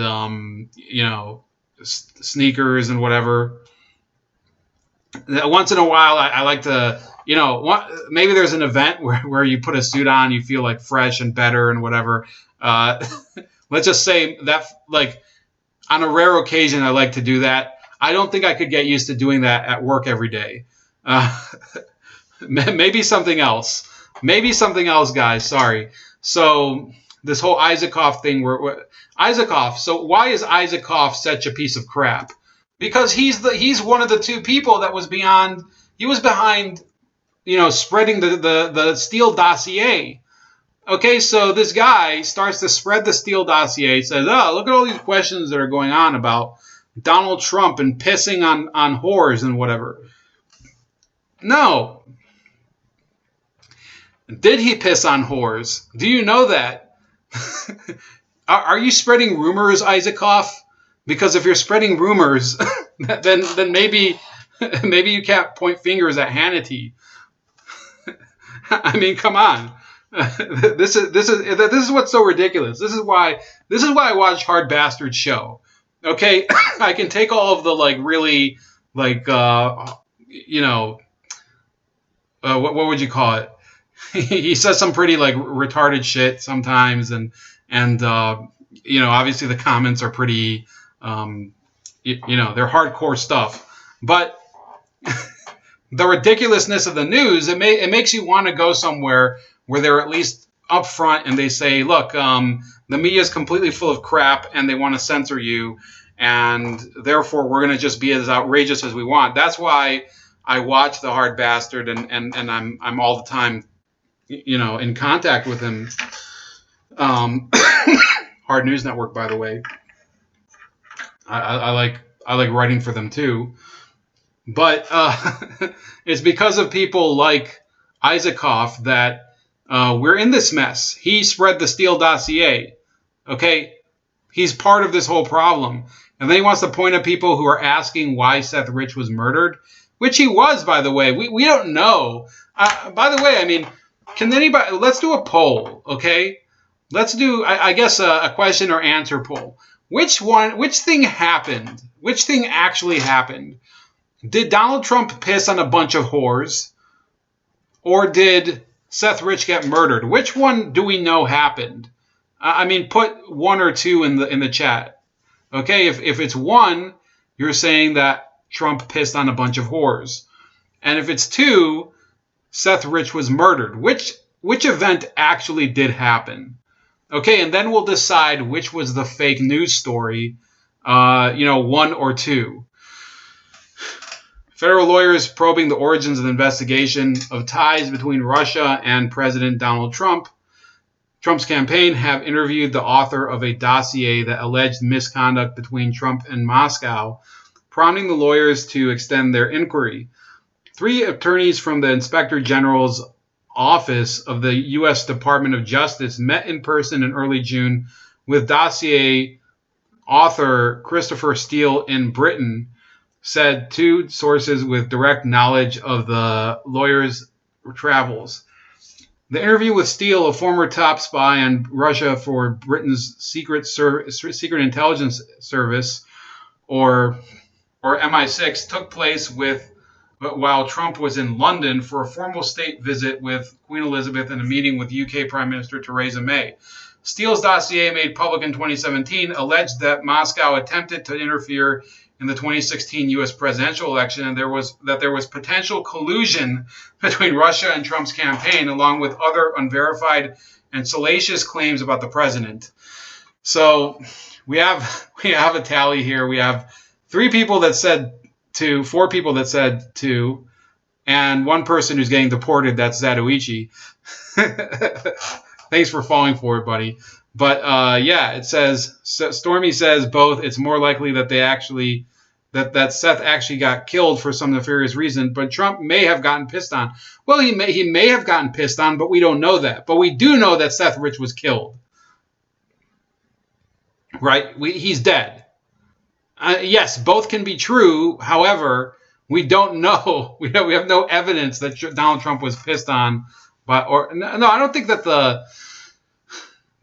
sneakers and whatever. Once in a while, I like to, maybe there's an event where you put a suit on, you feel like fresh and better and whatever. Let's just say that, like, on a rare occasion, I like to do that. I don't think I could get used to doing that at work every day. Maybe something else. Maybe something else, guys. Sorry. So this whole Isakov thing, Isakov. So why is Isakov such a piece of crap? Because he's one of the two people that was behind, spreading the Steele dossier. Okay, so this guy starts to spread the Steele dossier. Says, oh, look at all these questions that are going on about Donald Trump and pissing on whores and whatever. No. Did he piss on whores? Do you know that? Are you spreading rumors, Isakov? Because if you're spreading rumors, then maybe you can't point fingers at Hannity. I mean, come on. This is what's so ridiculous. This is why I watch Hard Bastard's show. Okay, I can take all of the really what would you call it? He says some pretty retarded shit sometimes, and obviously the comments are pretty they're hardcore stuff. But the ridiculousness of the news, it makes you want to go somewhere where they're at least upfront and they say, look, the media is completely full of crap and they want to censor you, and therefore we're going to just be as outrageous as we want. That's why I watch the Hard Bastard, and I'm all the time in contact with him. Hard News Network, by the way. I like writing for them too, but it's because of people like Isakov that we're in this mess. He spread the Steele dossier. Okay, he's part of this whole problem, and then he wants to point at people who are asking why Seth Rich was murdered, which he was, by the way. We don't know. By the way, I mean, can anybody? Let's do a poll, okay? Let's do, I guess, a question or answer poll. Which thing happened? Which thing actually happened? Did Donald Trump piss on a bunch of whores? Or did Seth Rich get murdered? Which one do we know happened? I mean, put 1 or 2 in the chat. Okay, if it's 1, you're saying that Trump pissed on a bunch of whores. And if it's 2, Seth Rich was murdered. Which event actually did happen? Okay, and then we'll decide which was the fake news story, 1 or 2. Federal lawyers probing the origins of the investigation of ties between Russia and President Donald Trump. Trump's campaign have interviewed the author of a dossier that alleged misconduct between Trump and Moscow, prompting the lawyers to extend their inquiry. 3 attorneys from the Inspector General's office of the U.S. Department of Justice met in person in early June with dossier author Christopher Steele in Britain, said 2 sources with direct knowledge of the lawyer's travels. The interview with Steele, a former top spy on Russia for Britain's Secret Intelligence Service, or MI6, took place while Trump was in London for a formal state visit with Queen Elizabeth and a meeting with UK Prime Minister Theresa May. Steele's dossier, made public in 2017, alleged that Moscow attempted to interfere in the 2016 U.S. presidential election, and there was potential collusion between Russia and Trump's campaign, along with other unverified and salacious claims about the president. So we have a tally here. We have 3 people that said 2, 4 people that said 2, and 1 person who's getting deported. That's Zatoichi. Thanks for falling for it, buddy. But it says, Stormy says both. It's more likely that that Seth actually got killed for some nefarious reason, but Trump may have gotten pissed on. Well, he may have gotten pissed on, but we don't know that. But we do know that Seth Rich was killed. Right? He's dead. Yes, both can be true. However, we don't know. We have no evidence that Donald Trump was pissed on. No, I don't think that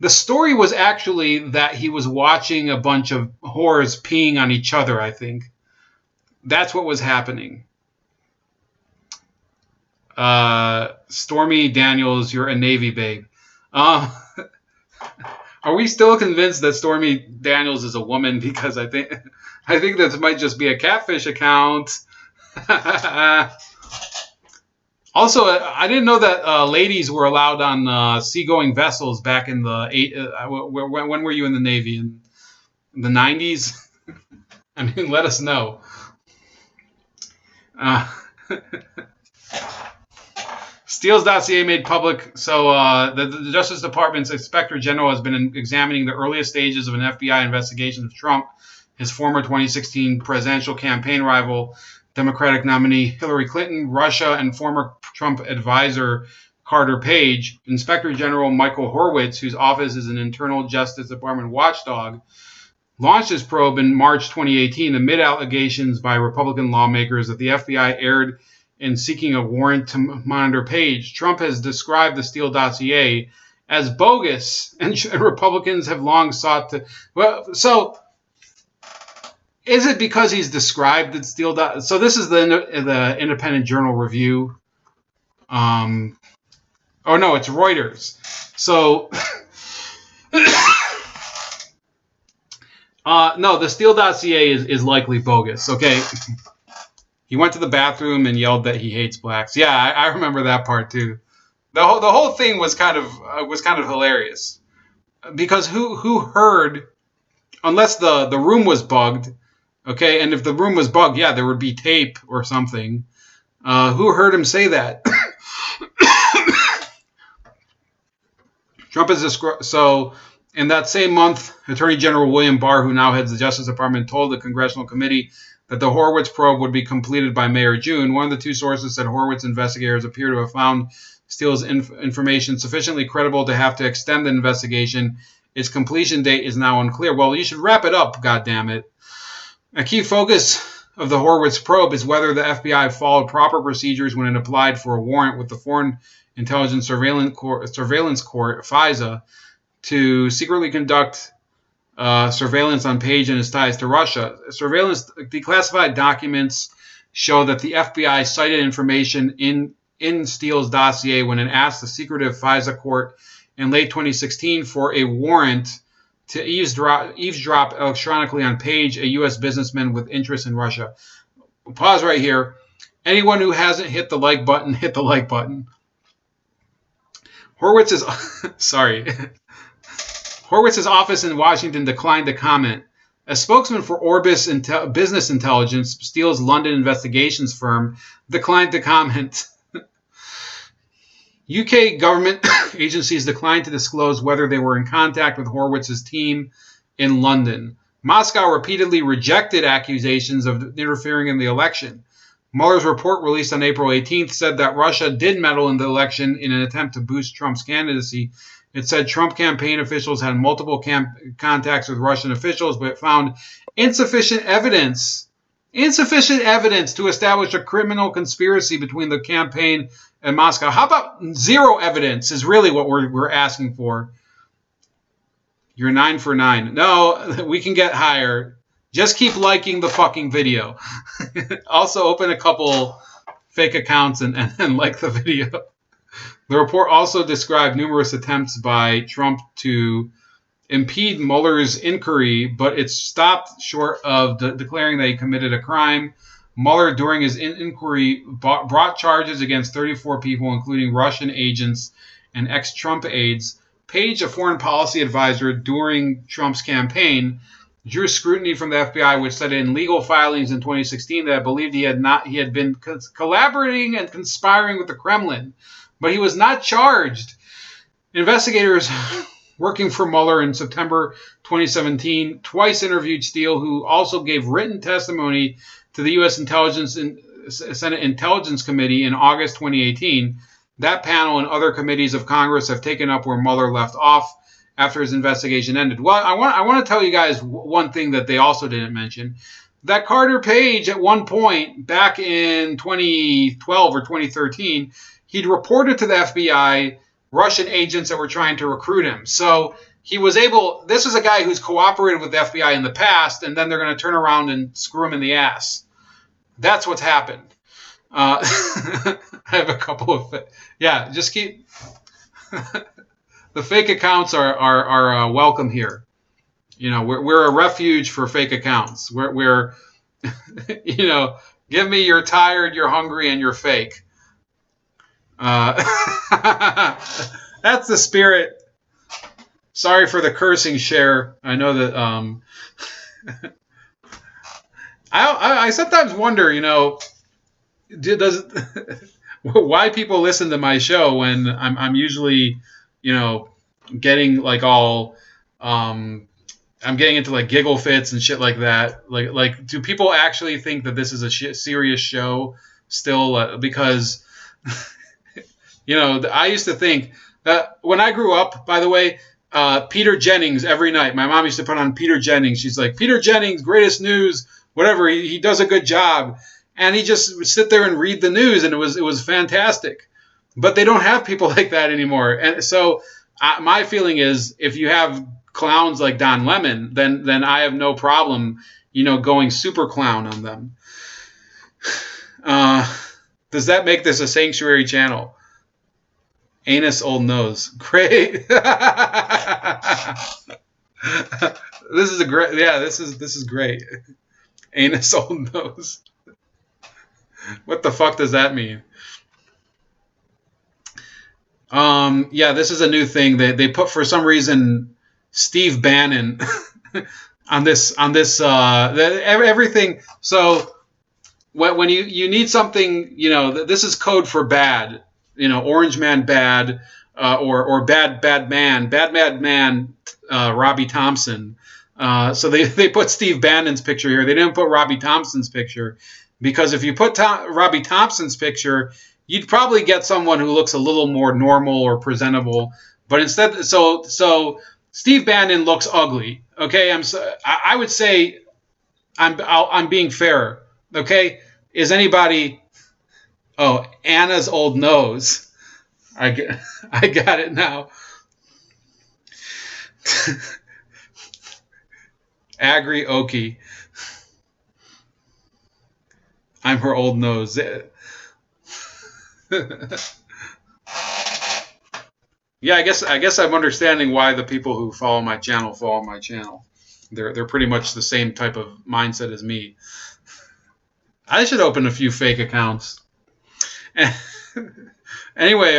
the story was actually that he was watching a bunch of whores peeing on each other, I think. That's what was happening. Stormy Daniels, you're a Navy babe. Are we still convinced that Stormy Daniels is a woman? Because I think this might just be a catfish account. Also, I didn't know that ladies were allowed on seagoing vessels back in the when were you in the Navy? In the 90s? I mean, let us know. Steele's dossier made public. So the Justice Department's Inspector General has been examining the earliest stages of an FBI investigation of Trump, his former 2016 presidential campaign rival, Democratic nominee Hillary Clinton, Russia, and former Trump advisor Carter Page. Inspector General Michael Horowitz, whose office is an internal Justice Department watchdog, launched his probe in March 2018 amid allegations by Republican lawmakers that the FBI erred in seeking a warrant to monitor Page. Trump has described the Steele dossier as bogus, and Republicans have long sought to... Well, so... Is it because he's described that Steele... So this is the Independent Journal Review. Oh, no, it's Reuters. So... no, the Steele dossier is likely bogus, okay? He went to the bathroom and yelled that he hates blacks. Yeah, I remember that part, too. The whole thing was kind of hilarious. Because who heard... Unless the room was bugged... Okay, and if the room was bugged, yeah, there would be tape or something. Who heard him say that? Trump is described. So, in that same month, Attorney General William Barr, who now heads the Justice Department, told the Congressional Committee that the Horowitz probe would be completed by May or June. One of the 2 sources said Horowitz investigators appear to have found Steele's information sufficiently credible to have to extend the investigation. Its completion date is now unclear. Well, you should wrap it up, goddammit. A key focus of the Horowitz probe is whether the FBI followed proper procedures when it applied for a warrant with the Foreign Intelligence Surveillance Court, FISA, to secretly conduct surveillance on Page and his ties to Russia. Declassified documents show that the FBI cited information in Steele's dossier when it asked the secretive FISA court in late 2016 for a warrant to eavesdrop electronically on Page, a U.S. businessman with interests in Russia. Pause right here. Anyone who hasn't hit the like button, hit the like button. Horowitz is... Sorry. Horwitz's office in Washington declined to comment. A spokesman for Orbis Business Intelligence, Steele's London investigations firm, declined to comment. UK government agencies declined to disclose whether they were in contact with Horwitz's team in London. Moscow repeatedly rejected accusations of interfering in the election. Mueller's report, released on April 18th, said that Russia did meddle in the election in an attempt to boost Trump's candidacy. It said Trump campaign officials had multiple contacts with Russian officials, but found insufficient evidence to establish a criminal conspiracy between the campaign and Moscow. How about zero evidence is really what we're asking for. You're 9 for 9. No, we can get higher. Just keep liking the fucking video. Also, open a couple fake accounts and like the video. The report also described numerous attempts by Trump to impede Mueller's inquiry, but it stopped short of declaring that he committed a crime. Mueller, during his inquiry, brought charges against 34 people, including Russian agents and ex-Trump aides. Page, a foreign policy advisor during Trump's campaign, drew scrutiny from the FBI, which said in legal filings in 2016 that it believed he had been collaborating and conspiring with the Kremlin, but he was not charged. Investigators working for Mueller in September 2017 twice interviewed Steele, who also gave written testimony to the U.S. Senate Intelligence Committee in August 2018. That panel and other committees of Congress have taken up where Mueller left off after his investigation ended. Well, I want to tell you guys one thing that they also didn't mention. That Carter Page, at one point back in 2012 or 2013, he'd reported to the FBI Russian agents that were trying to recruit him. So he was able, this is a guy who's cooperated with the FBI in the past, and then they're going to turn around and screw him in the ass. That's what's happened. I have a couple of, just keep, the fake accounts are welcome here. You know, we're a refuge for fake accounts. We're you know, give me you're tired, you're hungry, and you're fake. That's the spirit. Sorry for the cursing, Cher. I know that. I sometimes wonder, you know, why people listen to my show when I'm usually, you know, getting like all I'm getting into like giggle fits and shit like that. Like do people actually think that this is a serious show still? Because you know, I used to think that when I grew up, by the way, Peter Jennings every night. My mom used to put on Peter Jennings. She's like, Peter Jennings, greatest news, whatever. He does a good job. And he just would sit there and read the news, and it was fantastic. But they don't have people like that anymore. And so my feeling is, if you have clowns like Don Lemon, then I have no problem, you know, going super clown on them. Does that make this a sanctuary channel? Anus old nose. Great. This is a great. Yeah, this is great. Anus old nose. What the fuck does that mean? Yeah, this is a new thing. They put, for some reason, Steve Bannon on this everything. So when you need something, you know, this is code for bad. You know, Orange Man bad, or bad man, Robbie Thompson. So they put Steve Bannon's picture here. They didn't put Robbie Thompson's picture, because if you put Robbie Thompson's picture, you'd probably get someone who looks a little more normal or presentable. But instead, so Steve Bannon looks ugly. Okay, I would say I'm being fair. Okay, is anybody? Oh, Anna's old nose. I got it now. Agri Oki. I'm her old nose. Yeah, I guess I'm understanding why the people who follow my channel. They're pretty much the same type of mindset as me. I should open a few fake accounts. Anyway,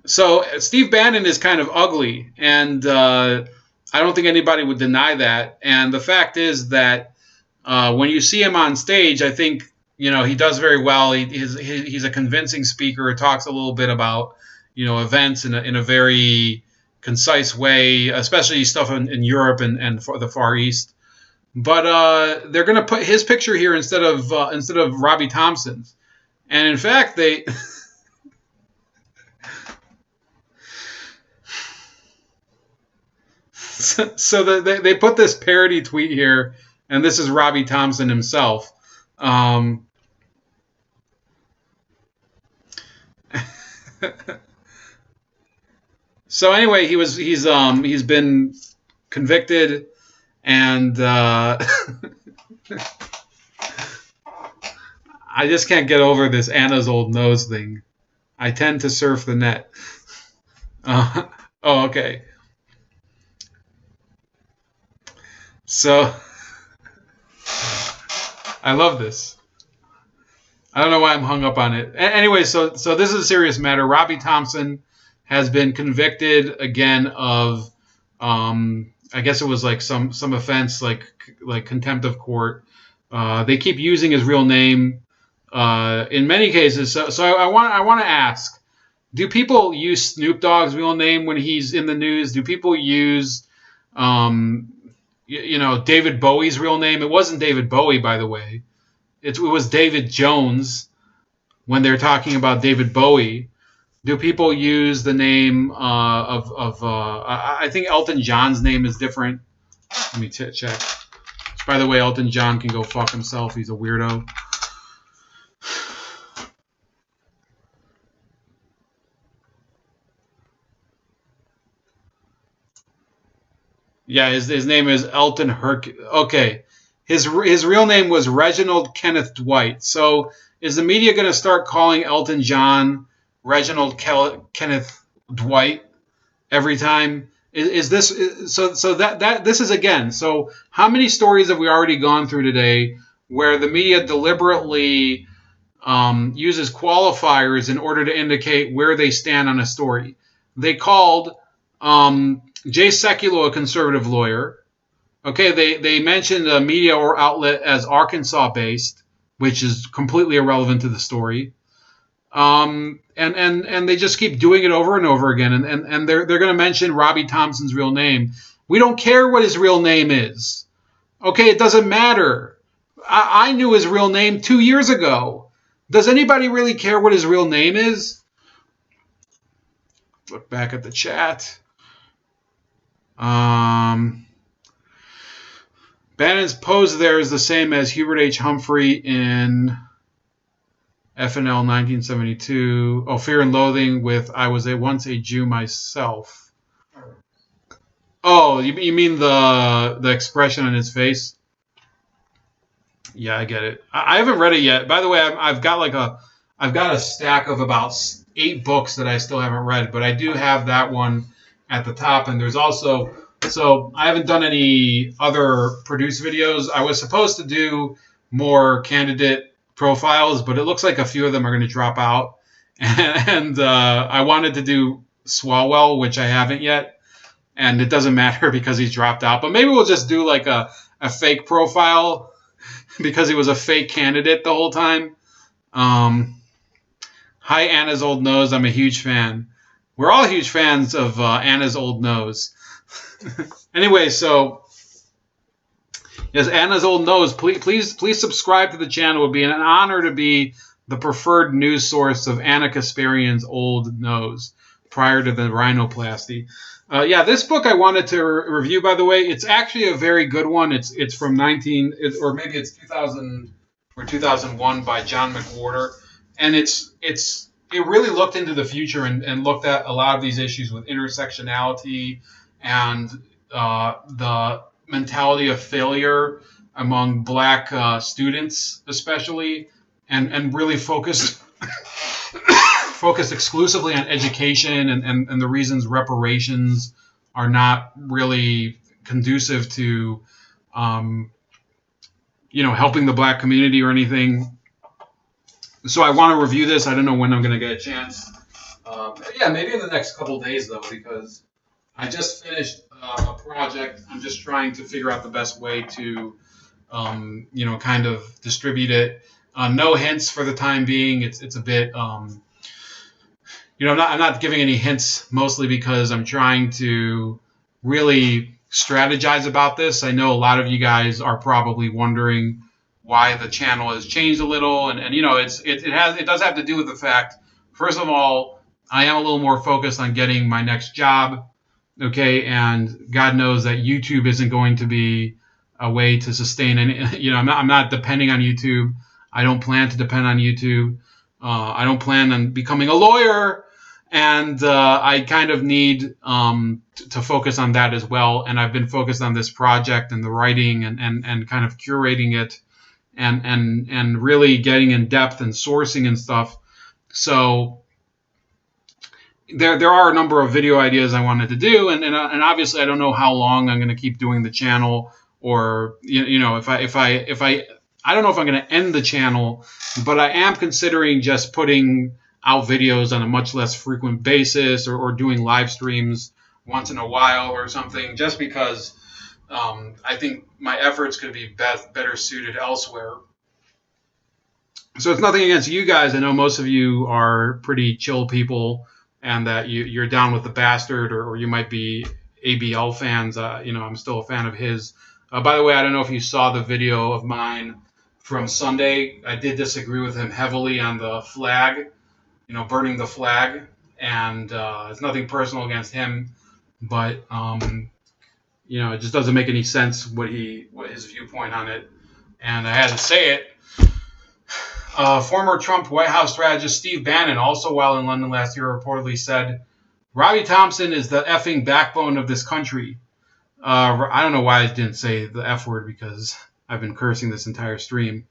So Steve Bannon is kind of ugly, and I don't think anybody would deny that. And the fact is that when you see him on stage, I think he does very well. He's a convincing speaker. Talks a little bit about events in a very concise way, especially stuff in Europe and the Far East. But they're going to put his picture here instead of Robbie Thompson's, and in fact they. So they put this parody tweet here, and this is Robbie Thompson himself. So anyway, he's been convicted, and I just can't get over this Anna's old nose thing. I tend to surf the net. Oh, okay. So, I love this. I don't know why I'm hung up on it. Anyway, so this is a serious matter. Robbie Thompson has been convicted again of, I guess it was like some offense, like contempt of court. They keep using his real name in many cases. So I want to ask: do people use Snoop Dogg's real name when he's in the news? Do people use David Bowie's real name? It wasn't David Bowie, by the way. It was David Jones when they're talking about David Bowie. Do people use the name I think Elton John's name is different. Let me check. By the way, Elton John can go fuck himself. He's a weirdo. Yeah, his name is Elton Okay. His real name was Reginald Kenneth Dwight. So is the media going to start calling Elton John Reginald Kenneth Dwight every time? Is this so that this is again? So how many stories have we already gone through today where the media deliberately uses qualifiers in order to indicate where they stand on a story? They called Jay Sekulow a conservative lawyer. Okay, they mentioned a media or outlet as Arkansas-based, which is completely irrelevant to the story. And they just keep doing it over and over again. And they're going to mention Robbie Thompson's real name. We don't care what his real name is. Okay, it doesn't matter. I knew his real name 2 years ago. Does anybody really care what his real name is? Look back at the chat. Bannon's pose there is the same as Hubert H. Humphrey in FNL 1972. Oh, Fear and Loathing with I was once a Jew myself. Oh, you mean the expression on his face? Yeah, I get it. I haven't read it yet. By the way, I've got a stack of about 8 books that I still haven't read, but I do have that one at the top, and there's also. So I haven't done any other produced videos. I was supposed to do more candidate profiles, but it looks like a few of them are going to drop out. And I wanted to do Swalwell, which I haven't yet. And it doesn't matter because he's dropped out. But maybe we'll just do like a fake profile because he was a fake candidate the whole time. Hi, Anna's Old Nose. I'm a huge fan. We're all huge fans of Anna's Old Nose. Anyway, so yes, Anna's Old Nose. Please subscribe to the channel. It would be an honor to be the preferred news source of Anna Kasparian's old nose prior to the rhinoplasty. Yeah, this book I wanted to review. By the way, it's actually a very good one. It's from 2000 or 2001 by John McWhorter, and it really looked into the future and looked at a lot of these issues with intersectionality and the mentality of failure among black students, especially, and really focused exclusively on education and the reasons reparations are not really conducive to, helping the black community or anything. So I want to review this. I don't know when I'm going to get a chance. Yeah, maybe in the next couple days though, because I just finished a project. I'm just trying to figure out the best way to, kind of distribute it. No hints for the time being. It's a bit, I'm not giving any hints, mostly because I'm trying to really strategize about this. I know a lot of you guys are probably wondering why the channel has changed a little, and it does have to do with the fact, first of all, I am a little more focused on getting my next job. Okay, and God knows that YouTube isn't going to be a way to sustain any. I'm not depending on YouTube. I don't plan to depend on YouTube. I don't plan on becoming a lawyer, and I kind of need to focus on that as well. And I've been focused on this project and the writing and kind of curating it and really getting in depth and sourcing and stuff. So there are a number of video ideas I wanted to do, and obviously I don't know how long I'm going to keep doing the channel, or if I don't know if I'm going to end the channel, but I am considering just putting out videos on a much less frequent basis, or doing live streams once in a while or something, just because I think my efforts could be better suited elsewhere. So it's nothing against you guys. I know most of you are pretty chill people, and that you're down with the bastard, or you might be ABL fans. I'm still a fan of his. By the way, I don't know if you saw the video of mine from Sunday. I did disagree with him heavily on the flag, burning the flag, and it's nothing personal against him, but it just doesn't make any sense what his viewpoint on it, and I had to say it. Former Trump White House strategist Steve Bannon, also while in London last year, reportedly said, Robbie Thompson is the effing backbone of this country. I don't know why I didn't say the F word, because I've been cursing this entire stream.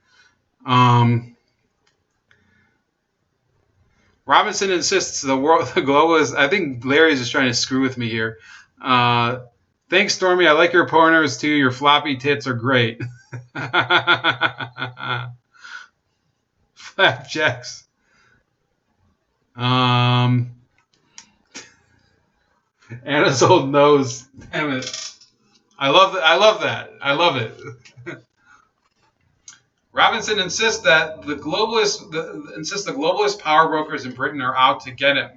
Robinson insists the globalist. I think Larry's just trying to screw with me here. Thanks, Stormy. I like your pointers too. Your floppy tits are great. Flapjacks. Anna's old nose. Damn it. I love that. I love it. Robinson insists that the globalist power brokers in Britain are out to get him.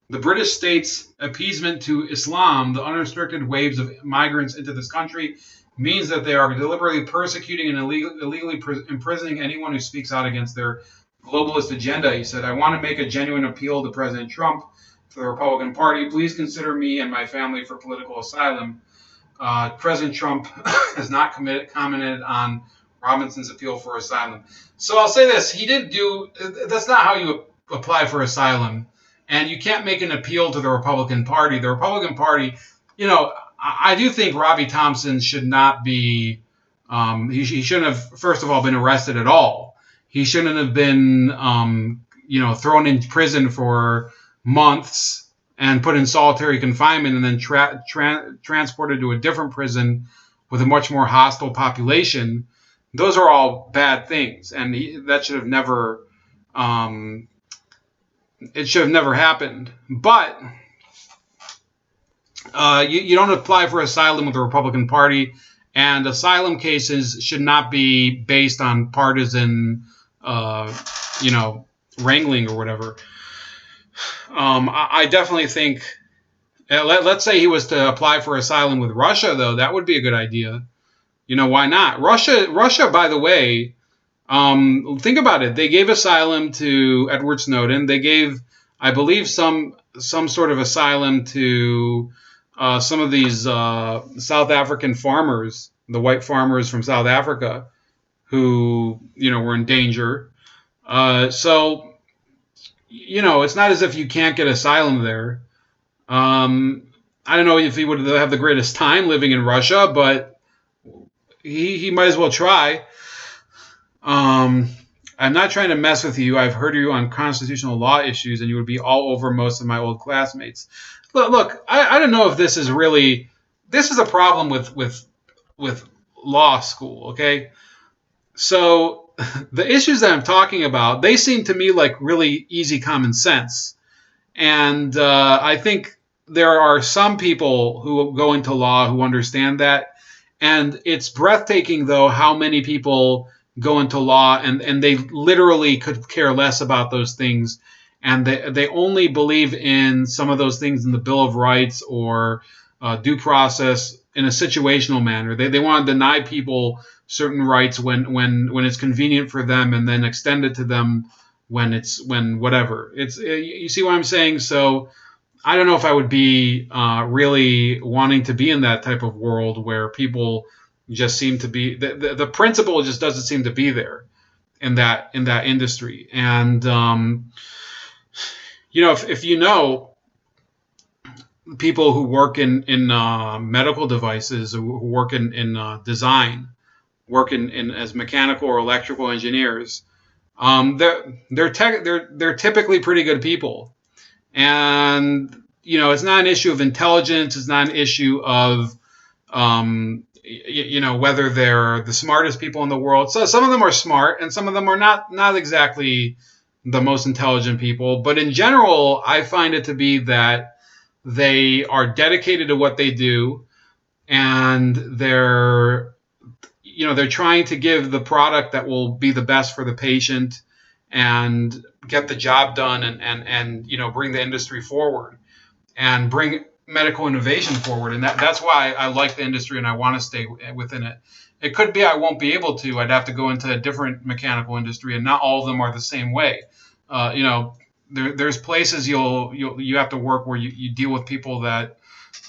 The British state's appeasement to Islam, the unrestricted waves of migrants into this country, means that they are deliberately persecuting and illegally imprisoning anyone who speaks out against their globalist agenda. He said, I want to make a genuine appeal to President Trump, to the Republican Party. Please consider me and my family for political asylum. President Trump has not commented on Robinson's appeal for asylum. So I'll say this. That's not how you apply for asylum. And you can't make an appeal to the Republican Party. The Republican Party, I do think Robbie Thompson should not be, he shouldn't have, first of all, been arrested at all. He shouldn't have been, thrown in prison for months and put in solitary confinement and then transported to a different prison with a much more hostile population. Those are all bad things, and that should have never, it should have never happened. But you don't apply for asylum with the Republican Party, and asylum cases should not be based on partisan, wrangling or whatever. I definitely think, let's say he was to apply for asylum with Russia, though, that would be a good idea. Why not? Russia, by the way, think about it. They gave asylum to Edward Snowden. They gave, I believe, some sort of asylum to some of these South African farmers, the white farmers from South Africa, who were in danger. So it's not as if you can't get asylum there. I don't know if he would have the greatest time living in Russia, but he might as well try. I'm not trying to mess with you. I've heard you on constitutional law issues, and you would be all over most of my old classmates. Look, I don't know if this is really... This is a problem with law school, okay? So the issues that I'm talking about, they seem to me like really easy common sense. And I think there are some people who go into law who understand that. And it's breathtaking, though, how many people go into law and they literally could care less about those things. And they only believe in some of those things in the Bill of Rights or due process in a situational manner. They want to deny people certain rights when it's convenient for them, and then extend it to them when whatever. It's you see what I'm saying? So I don't know if I would be really wanting to be in that type of world where people just seem to be the principle just doesn't seem to be there in that industry. And if you know people who work in medical devices, who work in design, work in as mechanical or electrical engineers, they're typically pretty good people. And it's not an issue of intelligence. It's not an issue of whether they're the smartest people in the world. So some of them are smart, and some of them are not exactly the most intelligent people. But in general, I find it to be that they are dedicated to what they do, and they're trying to give the product that will be the best for the patient and get the job done and bring the industry forward and bring medical innovation forward. And that's why I like the industry and I want to stay within it. It could be I won't be able to. I'd have to go into a different mechanical industry, and not all of them are the same way. There's places you have to work where you deal with people that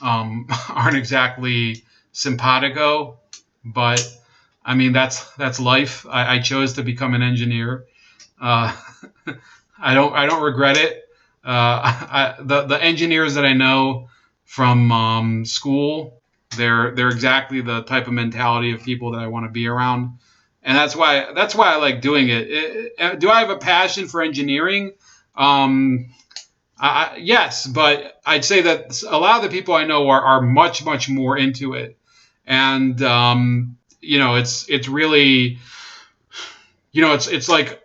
aren't exactly simpatico, but I mean that's life. I chose to become an engineer. I don't regret it. The engineers that I know from school, they're exactly the type of mentality of people that I want to be around, and that's why I like doing it. Do I have a passion for engineering? Yes, but I'd say that a lot of the people I know are much more into it, and it's really, it's like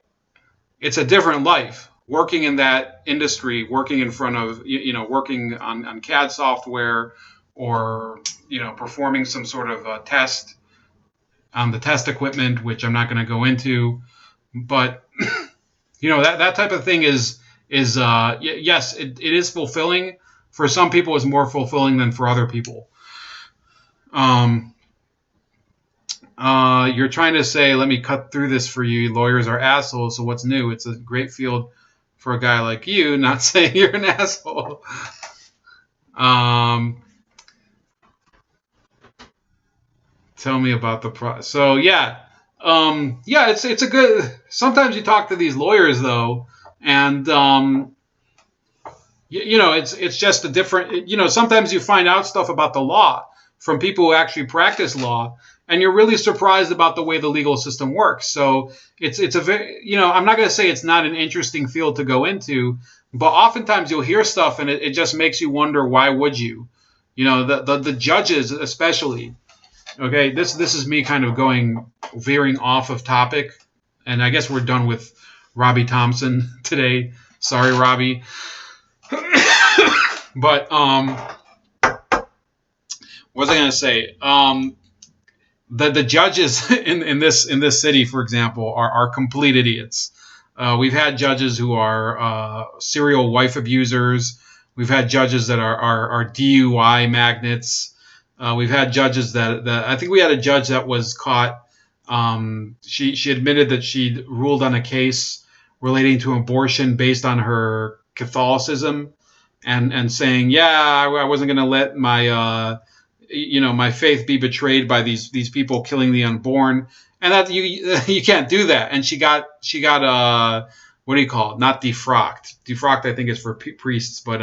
it's a different life working in that industry, working in front of working on CAD software, or performing some sort of test on the test equipment, which I'm not going to go into, but that type of thing is yes, it is fulfilling. For some people, it's more fulfilling than for other people. You're trying to say, let me cut through this for you. Lawyers are assholes, so what's new? It's a great field for a guy like you, not saying you're an asshole. Tell me about the So yeah, it's a good. Sometimes you talk to these lawyers though, and it's just a different. Sometimes you find out stuff about the law from people who actually practice law, and you're really surprised about the way the legal system works. So it's a very, I'm not going to say it's not an interesting field to go into, but oftentimes you'll hear stuff and it just makes you wonder, why would you? The judges especially. Okay, this is me kind of veering off of topic, and I guess we're done with Robbie Thompson today. Sorry, Robbie. But what was I going to say? The judges in this city, for example, are complete idiots. We've had judges who are serial wife abusers. We've had judges that are DUI magnets. We've had judges that I think we had a judge that was caught. She admitted that she'd ruled on a case relating to abortion based on her Catholicism, and saying, I wasn't going to let my my faith be betrayed by these people killing the unborn, and that you can't do that. And she got what do you call it? Not defrocked. Defrocked, I think, is for priests, but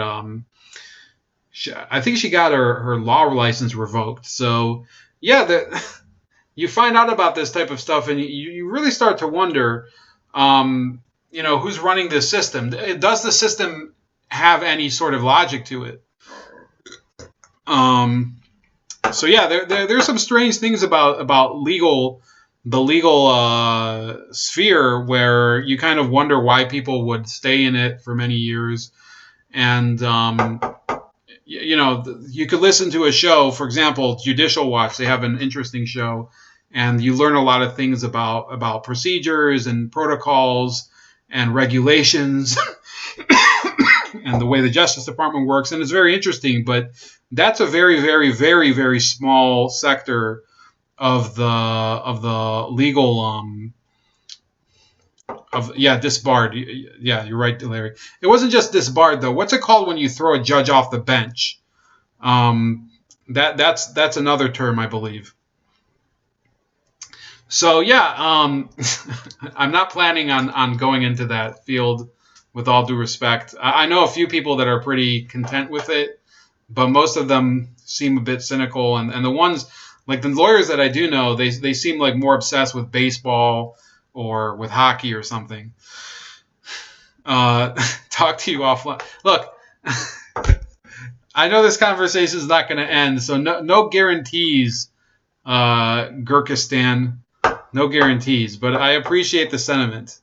I think she got her law license revoked. So yeah, you find out about this type of stuff, and you really start to wonder, who's running this system? Does the system have any sort of logic to it? So yeah, there's some strange things about the legal sphere, where you kind of wonder why people would stay in it for many years, And you could listen to a show, for example, Judicial Watch. They have an interesting show, and you learn a lot of things about procedures and protocols and regulations and the way the Justice Department works, and it's very interesting. But that's a very, very, very, very small sector of the legal disbarred. Yeah, you're right, Larry. It wasn't just disbarred though. What's it called when you throw a judge off the bench? That's another term, I believe. So yeah, I'm not planning on going into that field. With all due respect, I know a few people that are pretty content with it, but most of them seem a bit cynical. And the ones, like the lawyers that I do know, they seem like more obsessed with baseball or with hockey or something. Talk to you offline. Look, I know this conversation is not going to end, so no guarantees, Gurkistan. No guarantees, but I appreciate the sentiment.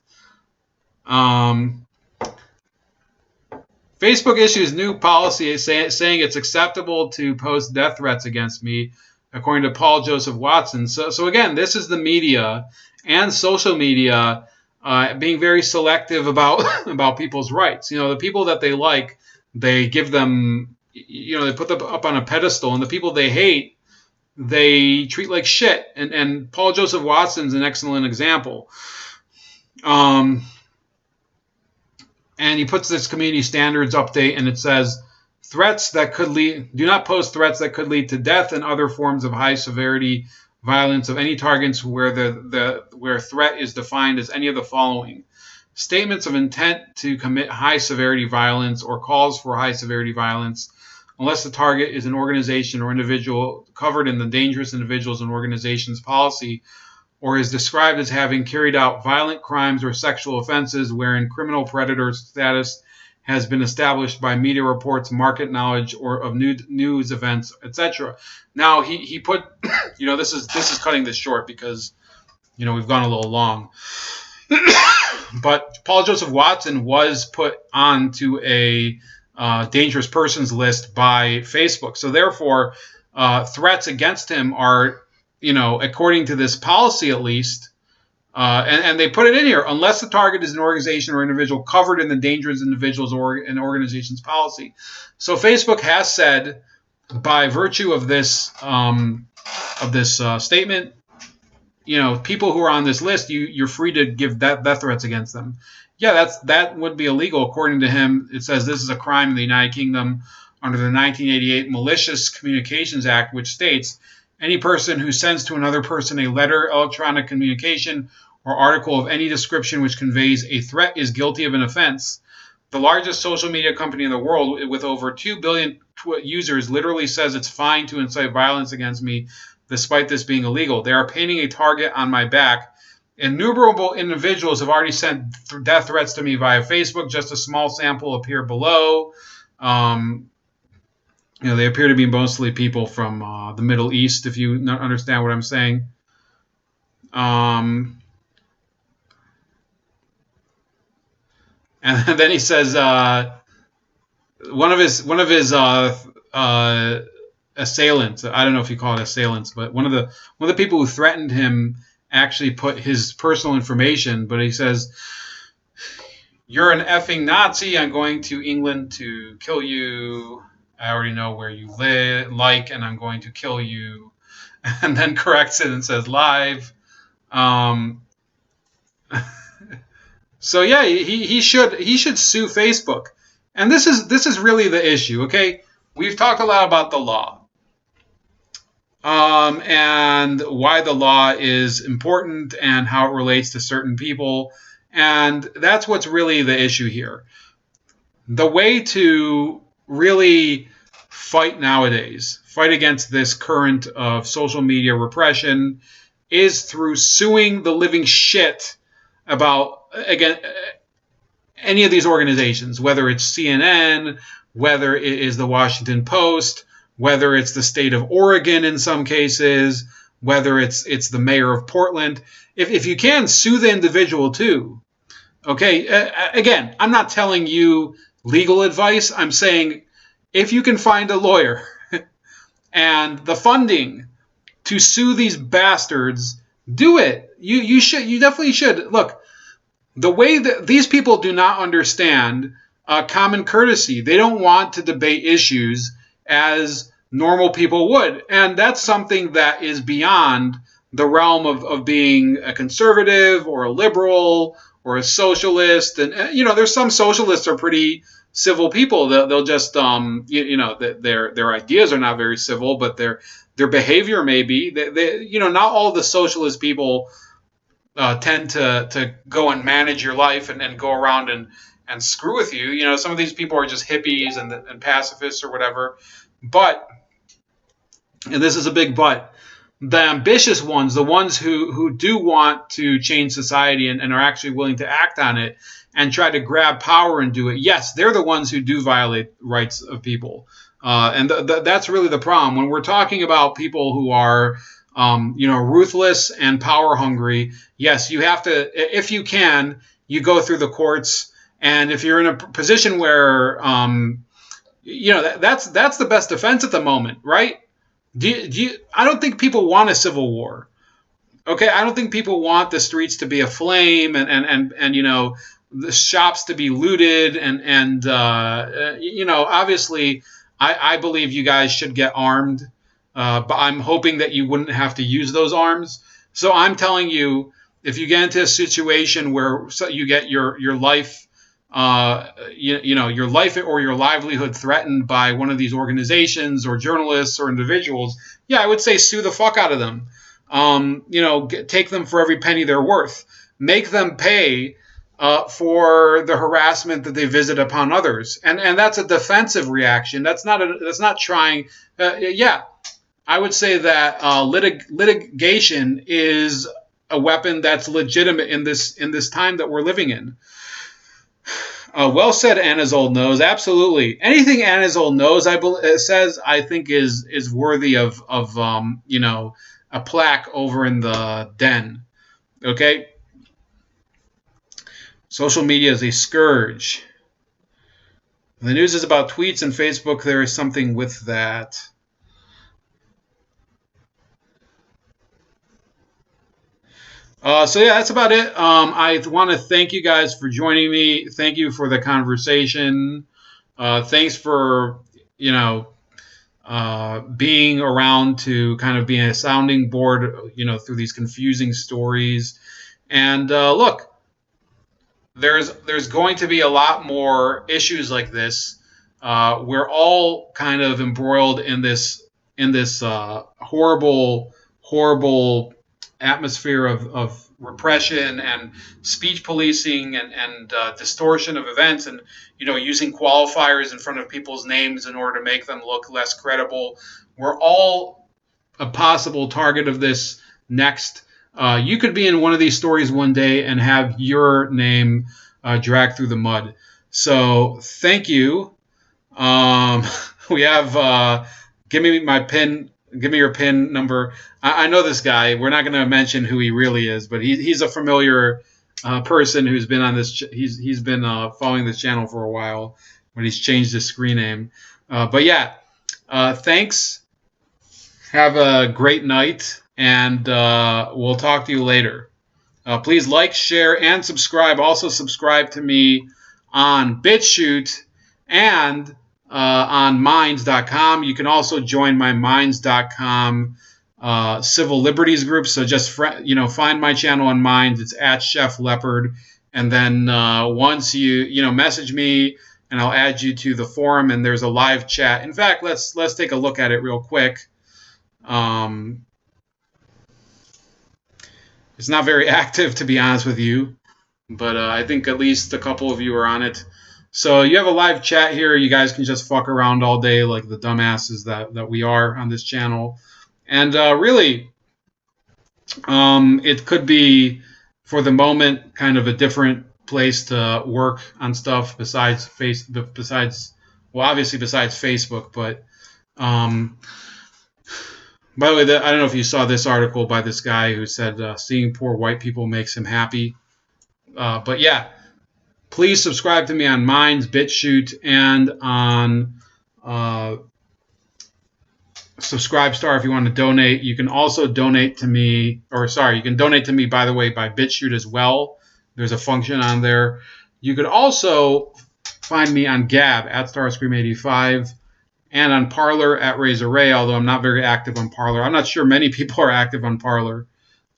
Facebook issues new policy saying it's acceptable to post death threats against me, according to Paul Joseph Watson. So again, this is the media and social media being very selective about people's rights. The people that they like, they give them, they put them up on a pedestal, and the people they hate, they treat like shit. And Paul Joseph Watson's an excellent example. And he puts this community standards update, and it says, do not post threats that could lead to death and other forms of high severity violence of any targets where threat is defined as any of the following: statements of intent to commit high severity violence or calls for high severity violence, unless the target is an organization or individual covered in the Dangerous Individuals and Organizations policy, or is described as having carried out violent crimes or sexual offenses wherein criminal predator status has been established by media reports, market knowledge, or of news events, etc. Now he put, this is cutting this short because, we've gone a little long. But Paul Joseph Watson was put onto a dangerous persons list by Facebook. So therefore, threats against him are, according to this policy at least, and they put it in here, unless the target is an organization or individual covered in the Dangerous Individuals and Organizations policy. So Facebook has said, by virtue of this statement, people who are on this list, you're free to give death threats against them. Yeah, that would be illegal according to him. It says this is a crime in the United Kingdom under the 1988 Malicious Communications Act, which states any person who sends to another person a letter, electronic communication, or article of any description which conveys a threat is guilty of an offense. The largest social media company in the world, with over 2 billion users, literally says it's fine to incite violence against me, despite this being illegal. They are painting a target on my back. Innumerable individuals have already sent death threats to me via Facebook. Just a small sample appear below. They appear to be mostly people from the Middle East, if you understand what I'm saying. And then he says one of his assailants. I don't know if you call it assailants, but one of the people who threatened him actually put his personal information. But he says, "You're an effing Nazi. I'm going to England to kill you. I already know where you live, and I'm going to kill you," and then corrects it and says live. So yeah, he should sue Facebook, and this is really the issue. Okay, we've talked a lot about the law, and why the law is important and how it relates to certain people, and that's what's really the issue here. The way to really fight nowadays, fight against this current of social media repression, is through suing the living shit about, again, any of these organizations, whether it's CNN, whether it is the Washington Post, whether it's the state of Oregon in some cases, whether it's the mayor of Portland. If you can, sue the individual too. Okay, again, I'm not telling you legal advice. I'm saying if you can find a lawyer and the funding to sue these bastards, do it. You should. You definitely should. Look, the way that these people do not understand common courtesy. They don't want to debate issues as normal people would. And that's something that is beyond the realm of being a conservative or a liberal or a socialist. And, there's some socialists are pretty civil people. They'll just, their ideas are not very civil, but their behavior may be. Not all the socialist people tend to go and manage your life and go around and screw with you. Some of these people are just hippies and pacifists or whatever. But, and this is a big but, the ambitious ones, the ones who do want to change society and are actually willing to act on it and try to grab power and do it, yes, they're the ones who do violate rights of people. And that's really the problem. When we're talking about people who are ruthless and power hungry, yes, you have to, if you can, you go through the courts. And if you're in a position where, that's the best defense at the moment, right? I don't think people want a civil war. Okay, I don't think people want the streets to be aflame and the shops to be looted and obviously I believe you guys should get armed, but I'm hoping that you wouldn't have to use those arms. So I'm telling you, if you get into a situation where you get your life, your life or your livelihood threatened by one of these organizations or journalists or individuals, yeah, I would say sue the fuck out of them. Take them for every penny they're worth. Make them pay for the harassment that they visit upon others, and that's a defensive reaction. That's not trying. I would say that litigation is a weapon that's legitimate in this time that we're living in. Well said, Anazol knows. Absolutely, anything Anazol knows, I think is worthy of a plaque over in the den. Okay. Social media is a scourge. The news is about tweets and Facebook. There is something with that. So yeah, that's about it. I want to thank you guys for joining me. Thank you for the conversation. Thanks for being around to kind of be a sounding board, through these confusing stories. And look, there's going to be a lot more issues like this. We're all kind of embroiled in this horrible atmosphere of repression and speech policing and distortion of events and using qualifiers in front of people's names in order to make them look less credible. We're all a possible target of this next. You could be in one of these stories one day and have your name dragged through the mud. So thank you. We have give me your PIN number. I know this guy. We're not going to mention who he really is, but he's a familiar person who's been on this. He's been following this channel for a while, but he's changed his screen name. But yeah, thanks. Have a great night, and we'll talk to you later. Please like, share, and subscribe. Also subscribe to me on BitChute and on Minds.com. You can also join my Minds.com civil liberties group. So just find my channel on Minds. It's at Chef Leopard, and then once you message me, and I'll add you to the forum. And there's a live chat. In fact, let's take a look at it real quick. It's not very active, to be honest with you, but I think at least a couple of you are on it. So you have a live chat here. You guys can just fuck around all day like the dumbasses that we are on this channel. And really, it could be, for the moment, kind of a different place to work on stuff besides Facebook. But by the way, I don't know if you saw this article by this guy who said seeing poor white people makes him happy. But yeah, Please subscribe to me on Minds, BitChute, and on Subscribestar if you want to donate. You can also donate to me, you can donate to me, by the way, by BitChute as well. There's a function on there. You could also find me on Gab at Starscream85 and on Parler at Razor Ray, although I'm not very active on Parler. I'm not sure many people are active on Parler,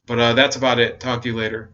but that's about it. Talk to you later.